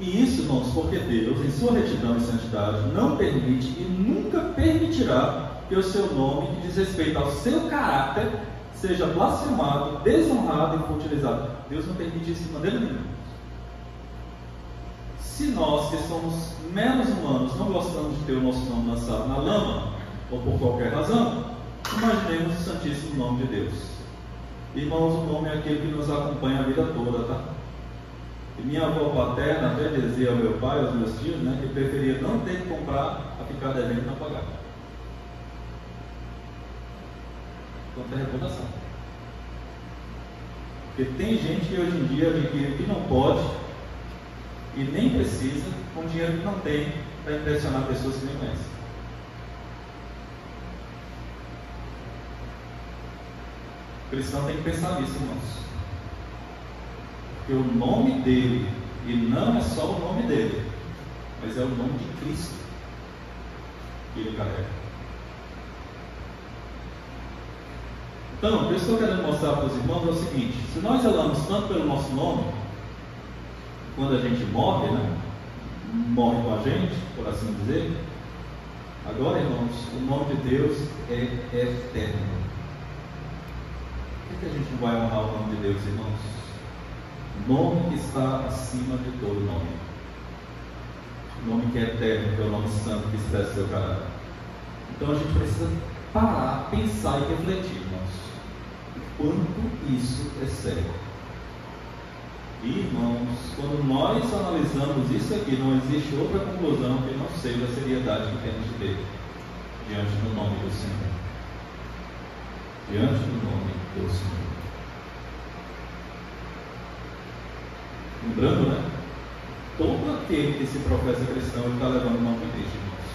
E isso, irmãos, porque Deus, em sua retidão e santidade, não permite e nunca permitirá que o seu nome, que diz respeito ao seu caráter, seja blasfemado, desonrado e for utilizado. Deus não permite isso de maneira nenhuma. Se nós, que somos meros humanos, não gostamos de ter o nosso nome lançado na lama, ou por qualquer razão, imaginemos o Santíssimo Nome de Deus. Irmãos, o nome é aquele que nos acompanha a vida toda, tá? E minha avó paterna até dizia ao meu pai, aos meus tios, né, que preferia não ter que comprar a ficar devendo e não pagar. Quanto à reputação. Porque tem gente que hoje em dia adquire o que não pode e nem precisa, com dinheiro que não tem, para impressionar pessoas que nem conhecem. O cristão tem que pensar nisso, irmãos. Porque o nome dele, e não é só o nome dele, mas é o nome de Cristo que ele carrega. Então, o que eu estou querendo mostrar para os irmãos é o seguinte: se nós zelamos tanto pelo nosso nome, quando a gente morre, né? Morre com a gente, por assim dizer. Agora, irmãos, o nome de Deus é eterno. Por que a gente não vai honrar o nome de Deus, irmãos? O nome que está acima de todo nome. O nome que é eterno, que é o nome santo que expressa o seu caráter. Então a gente precisa parar, pensar e refletir, irmãos, o quanto isso é sério. E, irmãos, quando nós analisamos isso aqui, não existe outra conclusão que não seja a seriedade que temos de ter diante do nome do Senhor. Diante do nome do Senhor. Lembrando, né? Todo aquele que se professa cristão está levando o nome de Cristo, irmãos.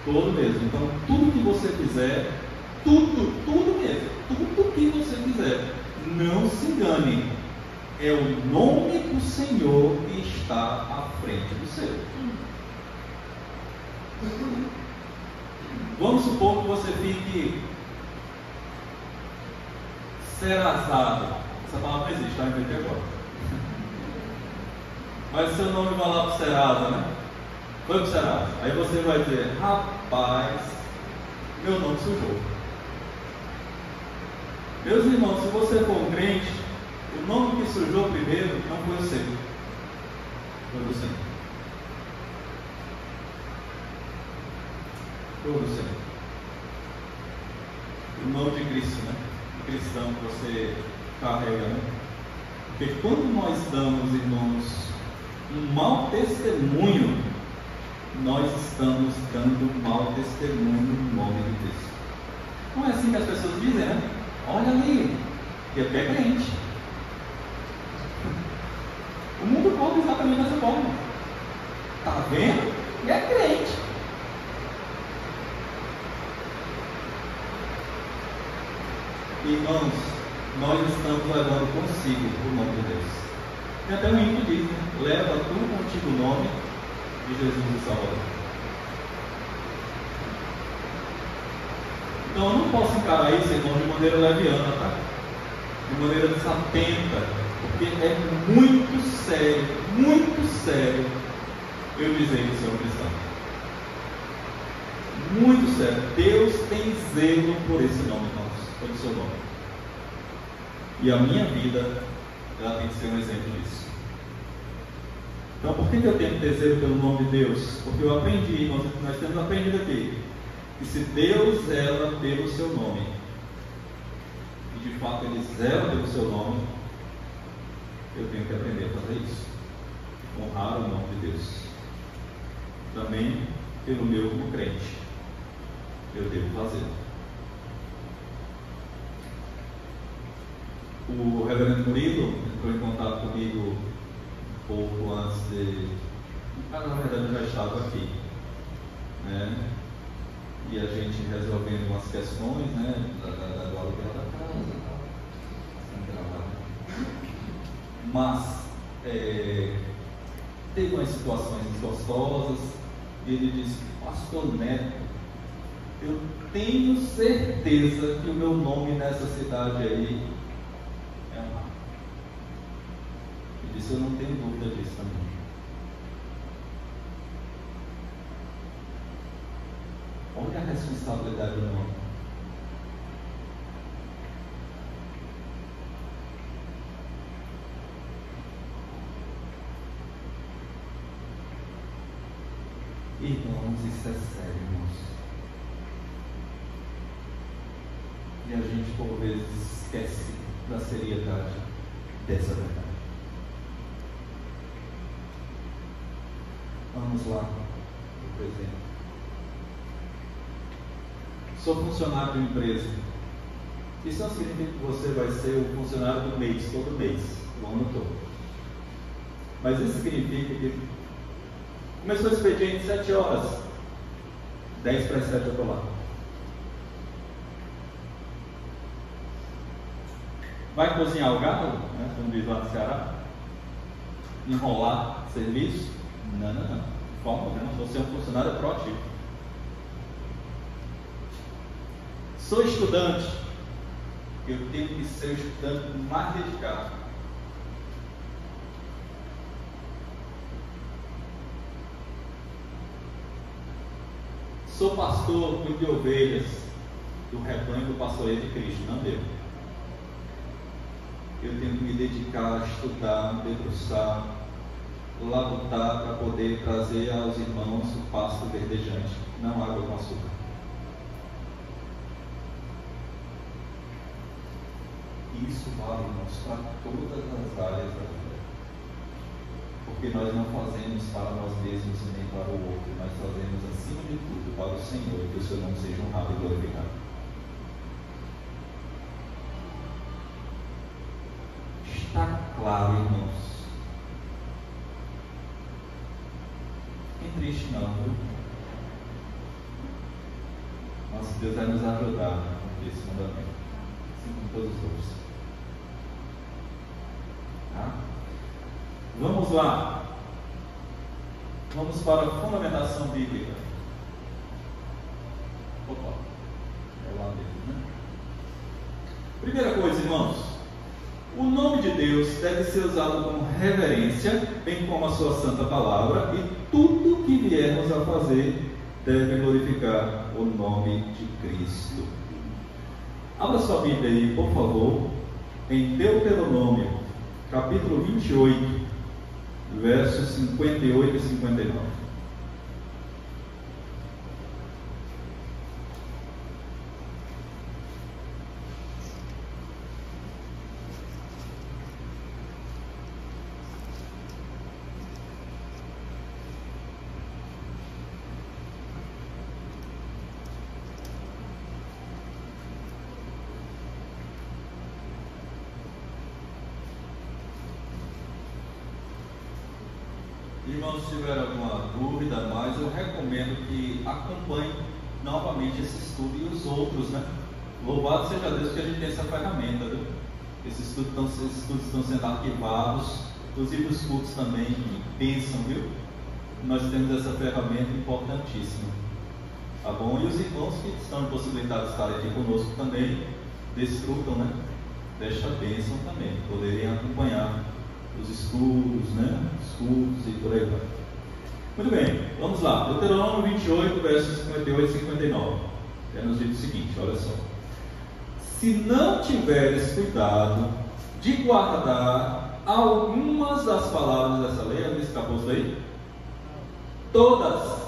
Todo mesmo. Então, tudo que você fizer, tudo mesmo, tudo que você fizer, não se engane, é o nome do Senhor que está à frente do seu. Vamos supor que você fique serazado. Essa palavra não existe, tá? Inventei agora. Mas o seu nome vai lá para o Serasa, né? Foi para o Serasa. Aí você vai dizer: rapaz, meu nome sujou. Meus irmãos, se você for um crente, o nome que sujou primeiro não foi o seu, foi do Senhor. Foi do Senhor. O nome de Cristo, né? O cristão que você carrega, né? Porque quando nós damos, irmãos, um mau testemunho, nós estamos dando mau testemunho no nome de Cristo. Não é assim que as pessoas dizem, né? Olha ali, que é crente. O mundo cobra exatamente dessa forma. Está vendo? E é crente. Irmãos, nós estamos levando consigo o nome de Deus. Tem até um hino que diz, né? Leva tu contigo o nome de Jesus o Salvador. Então eu não posso encarar isso, irmão, de maneira leviana, tá? De maneira desatenta, porque é muito sério eu dizer que sou cristão. Muito sério. Deus tem zelo por esse nome, irmãos, pelo seu nome. E a minha vida, ela tem que ser um exemplo disso. Então, por que eu tenho que ter zelo pelo nome de Deus? Porque eu aprendi, nós temos aprendido aqui, que se Deus zela pelo seu nome, e de fato Ele zela pelo seu nome, eu tenho que aprender a fazer isso. Honrar o nome de Deus. Também pelo meu como crente, eu devo fazer. O reverendo Murilo entrou em contato comigo um pouco antes de... Mas na verdade eu já estava aqui, né? E a gente resolvendo umas questões, né? Do aluguel da casa e tal. Sem gravar. Mas teve umas situações gostosas, e ele disse: Pastor Neto, eu tenho certeza que o meu nome nessa cidade aí é Amado. Ele disse: eu não tenho dúvida disso também. Olha a responsabilidade do nome. Irmãos, isso é sério, irmãos. E a gente, por vezes, esquece da seriedade dessa verdade. Vamos lá, por exemplo. Sou funcionário de uma empresa. Isso não significa que você vai ser o funcionário do mês, todo mês, o ano todo. Mas isso significa que começou o expediente 7 horas, 10 para as 7 eu estou lá. Vai cozinhar o gado, né, como diz lá no Ceará? Enrolar serviço? Não. De forma alguma, você é um funcionário proativo. Sou estudante, eu tenho que ser o estudante mais dedicado. Sou pastor, cuido de ovelhas do rebanho do pastoreio de Cristo. Não deu. Eu tenho que me dedicar a estudar, me debruçar, labutar para poder trazer aos irmãos o pasto verdejante, não água com açúcar. Isso vale, irmãos, para todas as áreas da vida. Porque nós não fazemos para nós mesmos e nem para o outro, nós fazemos acima de tudo para o Senhor, que o seu nome seja honrado e glorificado. Está claro, irmãos? Fiquem tristes não, viu? Nosso Deus vai nos ajudar a cumprir esse mandamento, assim como todos os outros. Tá? Vamos lá. Vamos para a fundamentação bíblica. Opa, é lá dentro, né? Primeira coisa, irmãos. O nome de Deus deve ser usado com reverência, bem como a sua santa palavra, e tudo que viermos a fazer deve glorificar o nome de Cristo. Abra sua Bíblia aí, por favor, em Deuteronômio, capítulo 28, versos 58 e 59. Irmãos, se tiver alguma dúvida mais, eu recomendo que acompanhe novamente esse estudo e os outros, né? Louvado seja Deus que a gente tem essa ferramenta, viu? Esses estudos estão sendo arquivados, inclusive os cultos também, que pensam, viu? Nós temos essa ferramenta importantíssima, tá bom? E os irmãos que estão impossibilitados de estar aqui conosco também, desfrutam, né? Desta bênção também, poderem acompanhar os estudos, né? Os cultos e por aí vai. Muito bem, vamos lá. Deuteronômio 28, versos 58 e 59. É nos diz o seguinte, olha só. Se não tiveres cuidado de guardar algumas das palavras dessa lei, onde está posto aí? Todas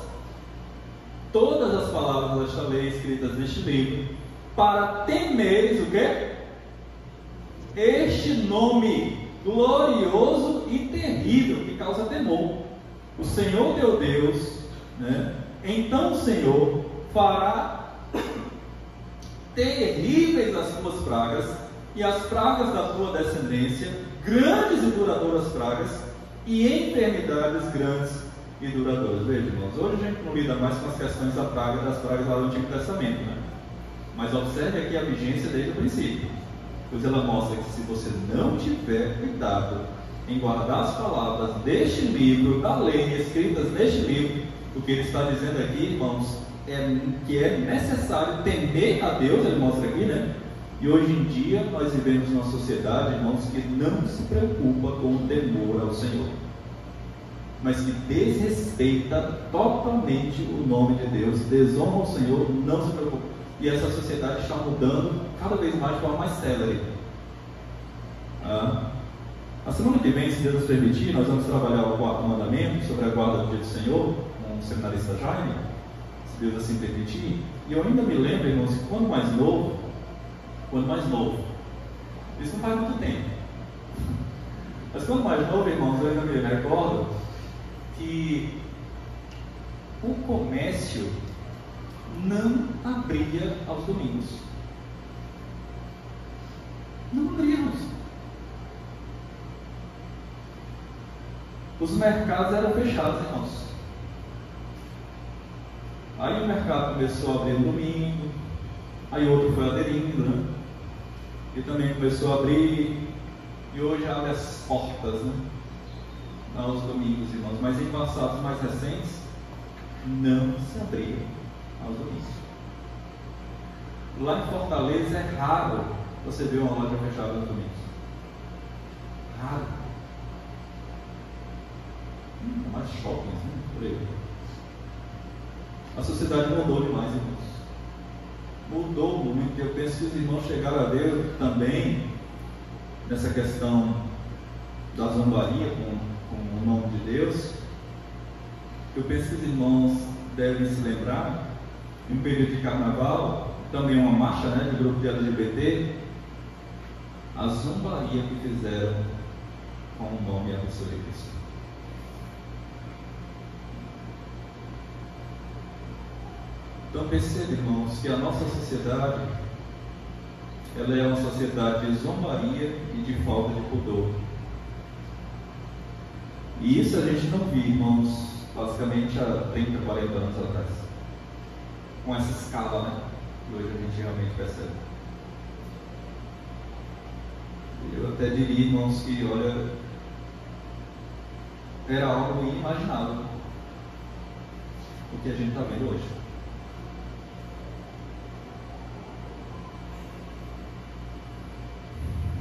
as palavras desta lei escritas neste livro, para temeres o quê? Este nome glorioso e terrível, que causa temor. O Senhor teu Deus, né? Então o Senhor fará terríveis as tuas pragas e as pragas da tua descendência, grandes e duradouras pragas e enfermidades grandes e duradouras. Veja, irmãos, hoje a gente não lida mais com as questões das pragas lá do Antigo Testamento, né? Mas observe aqui a vigência desde o princípio. Pois ela mostra que se você não tiver cuidado em guardar as palavras deste livro, da lei, escritas neste livro. O que ele está dizendo aqui, irmãos, é que é necessário temer a Deus, ele mostra aqui, né? E hoje em dia nós vivemos numa sociedade, irmãos, que não se preocupa com o temor ao Senhor, mas que desrespeita totalmente o nome de Deus, desonra o Senhor, não se preocupa. E essa sociedade está mudando cada vez mais de forma mais célere. A semana que vem, se Deus nos permitir, nós vamos trabalhar o 4º mandamento sobre a guarda do dia do Senhor, com o seminarista Jaime, se Deus assim permitir. E eu ainda me lembro, irmãos, que quando mais novo, isso não faz muito tempo, mas quando mais novo, irmãos, eu ainda me recordo que o comércio não abria aos domingos. Não abríamos. Os mercados eram fechados, irmãos. Aí o mercado começou a abrir no domingo, aí outro foi aderindo, né? E também começou a abrir, e hoje abre as portas, né? Aos domingos, irmãos. Mas em passados mais recentes, não se abria aos domingos. Lá em Fortaleza é raro você ver uma loja fechada aos domingos. Raro. Mais shoppings, né? Por aí. A sociedade mudou demais, irmãos. Mudou muito. Eu penso que os irmãos chegaram a ver também nessa questão da zombaria com o nome de Deus. Eu penso que os irmãos devem se lembrar, em um período de carnaval, também uma marcha, né, de grupo de LGBT, a zombaria que fizeram com o nome e a pessoa de Cristo. Então perceba, irmãos, que a nossa sociedade, ela é uma sociedade de zombaria e de falta de pudor. E isso a gente não viu, irmãos, basicamente há 30, 40 anos atrás, com essa escala, né, que hoje a gente realmente percebe. Eu até diria, irmãos, que, olha, era algo inimaginável o que a gente está vendo hoje.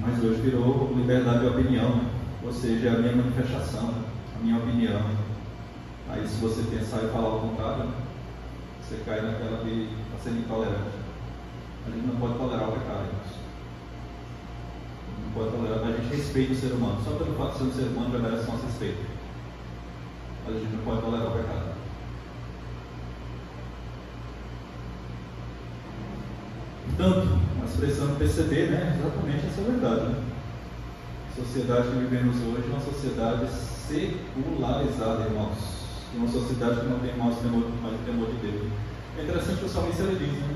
Mas hoje virou liberdade de opinião, né? Ou seja, é a minha manifestação, a minha opinião. Aí se você pensar e falar ao contrário, você cai naquela de ser intolerante. A gente não pode tolerar o pecado, irmãos. Não pode tolerar, mas a gente respeita o ser humano. Só pelo fato de ser um ser humano já merece nosso respeito. Mas a gente não pode tolerar o pecado. Portanto, nós precisamos perceber, né, exatamente essa verdade. Né? A sociedade que vivemos hoje é uma sociedade secularizada, irmãos. Uma sociedade que não tem mais temor de Deus. É interessante que o salmista ele diz, né?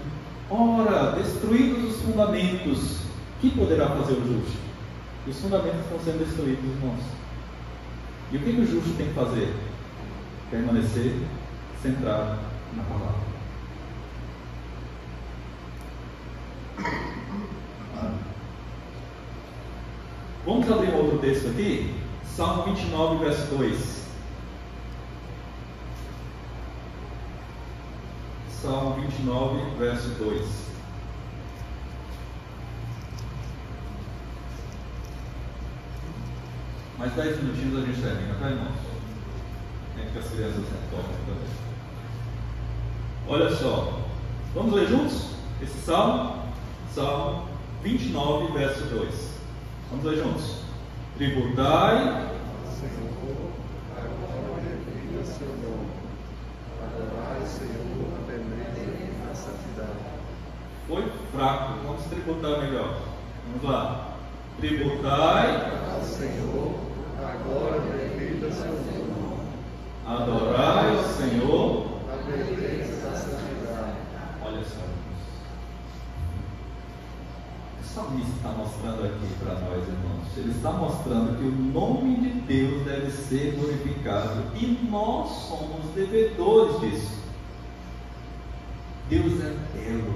Ora, destruídos os fundamentos, que poderá fazer o justo? Os fundamentos estão sendo destruídos, irmãos. E o que o justo tem que fazer? Permanecer centrado na palavra. Vamos abrir um outro texto aqui, Salmo 29, verso 2. Salmo 29, verso 2. Mais 10 minutinhos a gente termina, tá, irmãos? Tem que as crianças retornem também. Olha só, vamos ler juntos esse salmo? Salmo 29, verso 2. Vamos ler juntos. Tributai, Senhor, agora reviva seu nome. Adorai, Senhor, a beleza e a santidade. Foi fraco, vamos tributar melhor. Vamos lá. Tributai, Senhor, agora reviva seu nome. adorai ao Senhor. A beleza da santidade. Olha só. O salmista está mostrando aqui para nós, irmãos. Ele está mostrando que o nome de Deus deve ser glorificado e nós somos devedores disso. Deus é belo,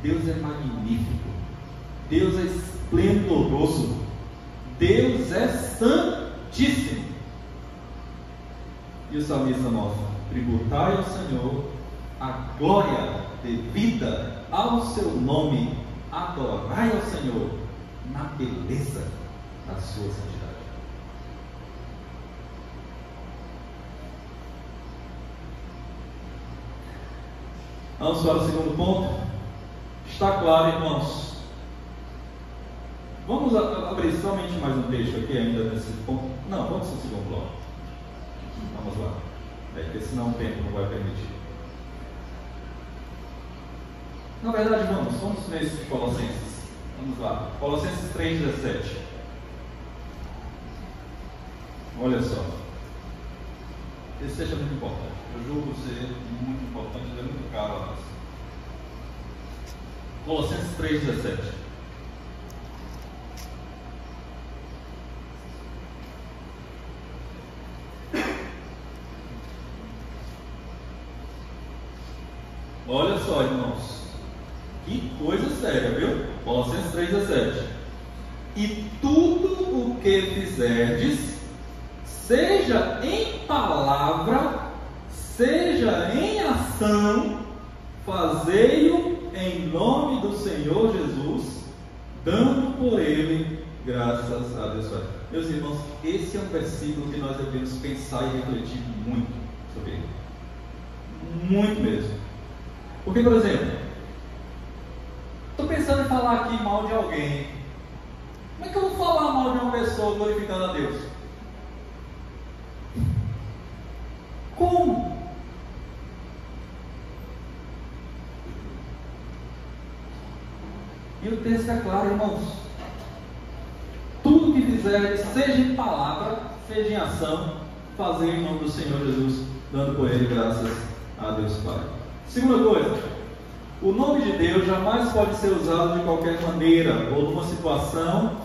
Deus é magnífico, Deus é esplendoroso, Deus é santíssimo. E o salmista mostra: tributai ao Senhor a glória devida ao seu nome, adorai ao Senhor na beleza da sua santidade. Vamos para o segundo ponto. Está claro, irmãos? Vamos abrir somente mais um texto aqui ainda nesse ponto. Não, vamos para o segundo bloco. Vamos lá. Porque senão o tempo não vai permitir. Na verdade, vamos nesse de Colossenses. Vamos lá. Colossenses 3,17. Olha só. Esse seja muito importante. Eu julgo ser muito importante, é muito caro a nós. Colossenses 3,17. Olha só, irmãos. Que coisa séria, viu? Colossenses 3,17. E tudo o que fizerdes, seja em palavra, seja em ação, fazei-o em nome do Senhor Jesus, dando por ele graças a Deus. Meus irmãos, esse é um versículo que nós devemos pensar e refletir muito sobre ele. Muito mesmo. Porque, por exemplo, estou pensando em falar aqui mal de alguém. Como é que eu vou falar mal de uma pessoa glorificando a Deus? Como? E o texto é claro, irmãos. Tudo que fizer, seja em palavra, seja em ação, fazer em nome do Senhor Jesus, dando por ele graças a Deus Pai. Segunda coisa, o nome de Deus jamais pode ser usado de qualquer maneira, ou numa situação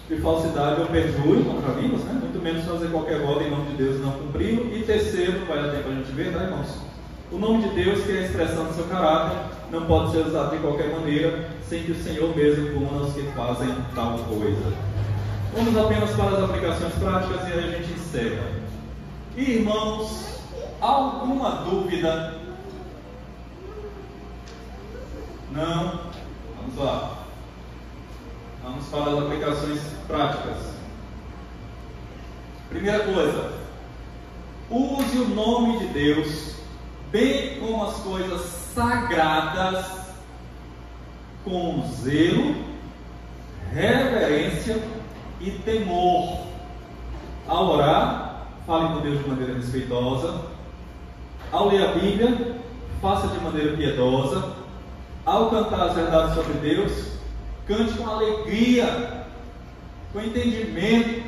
de falsidade ou perjúrio, como já vimos, né? Muito menos fazer qualquer voto em nome de Deus e não cumpri-lo. E terceiro, não vai dar tempo para a gente ver, tá, irmãos? O nome de Deus, que é a expressão do seu caráter, não pode ser usado de qualquer maneira, sem que o Senhor mesmo puna os que fazem tal coisa. Vamos apenas para as aplicações práticas e aí a gente encerra. Irmãos, alguma dúvida? Não? Vamos lá. Vamos para as aplicações práticas. Primeira coisa, use o nome de Deus, bem como as coisas sagradas, com zelo, reverência e temor. Ao orar, fale com Deus de maneira respeitosa. Ao ler a Bíblia, faça de maneira piedosa. Ao cantar as verdades sobre Deus, cante com alegria, com entendimento.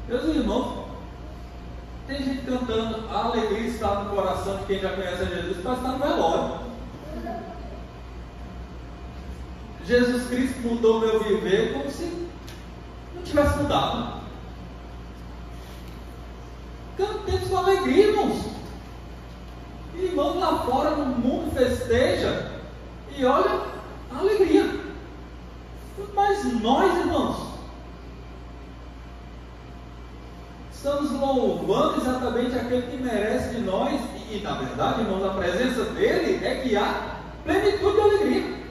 Meus irmãos, tem gente cantando, a alegria está no coração de quem já conhece a Jesus, mas está no velório. Jesus Cristo mudou meu viver como se não tivesse mudado. Cantemos com alegria, irmãos. Irmãos lá fora no mundo festeja e olha a alegria. Mas nós, irmãos, estamos louvando exatamente aquele que merece de nós, e na verdade, irmãos, a presença dele é que há plenitude de alegria.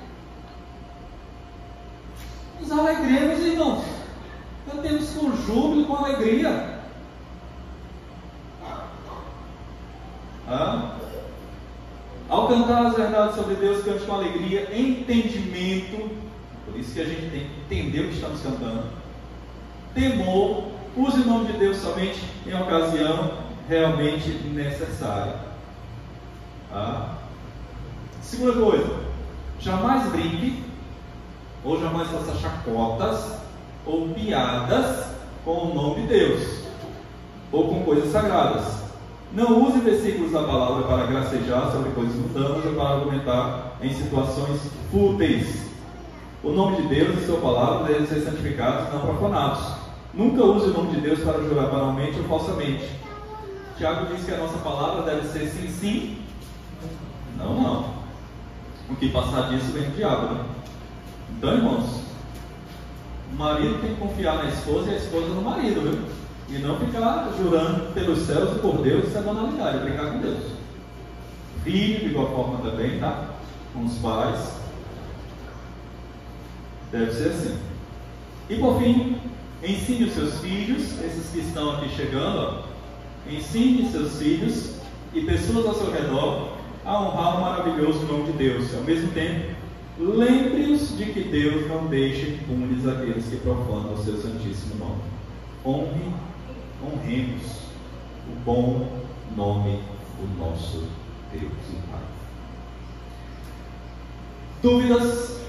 Nos alegremos, irmãos, cantemos com júbilo, com alegria. Ao cantar as verdades sobre Deus, cante com alegria, entendimento. Por isso que a gente tem que entender o que estamos cantando. Temor. Use o nome de Deus somente em ocasião realmente necessária. Segunda coisa, jamais brinque, ou jamais faça chacotas, ou piadas com o nome de Deus, ou com coisas sagradas. Não use versículos da palavra para gracejar sobre coisas mundanas ou para argumentar em situações fúteis. O nome de Deus e sua palavra devem ser santificados e não profanados. Nunca use o nome de Deus para jurar banalmente ou falsamente. Tiago diz que a nossa palavra deve ser sim, sim, não, não. O que passar disso vem do diabo, né? Então, irmãos, O marido tem que confiar na esposa e a esposa no marido, viu? E não ficar jurando pelos céus e por Deus, isso é banalidade, é brincar com Deus. Filho, de igual forma também, tá? Com os pais. Deve ser assim. E por fim, ensine os seus filhos, esses que estão aqui chegando, ó, ensine seus filhos e pessoas ao seu redor a honrar o maravilhoso nome de Deus. Ao mesmo tempo, lembre-os de que Deus não deixa impunes aqueles que profanam o seu santíssimo nome. Honremos o bom nome do nosso Deus e Pai. Dúvidas?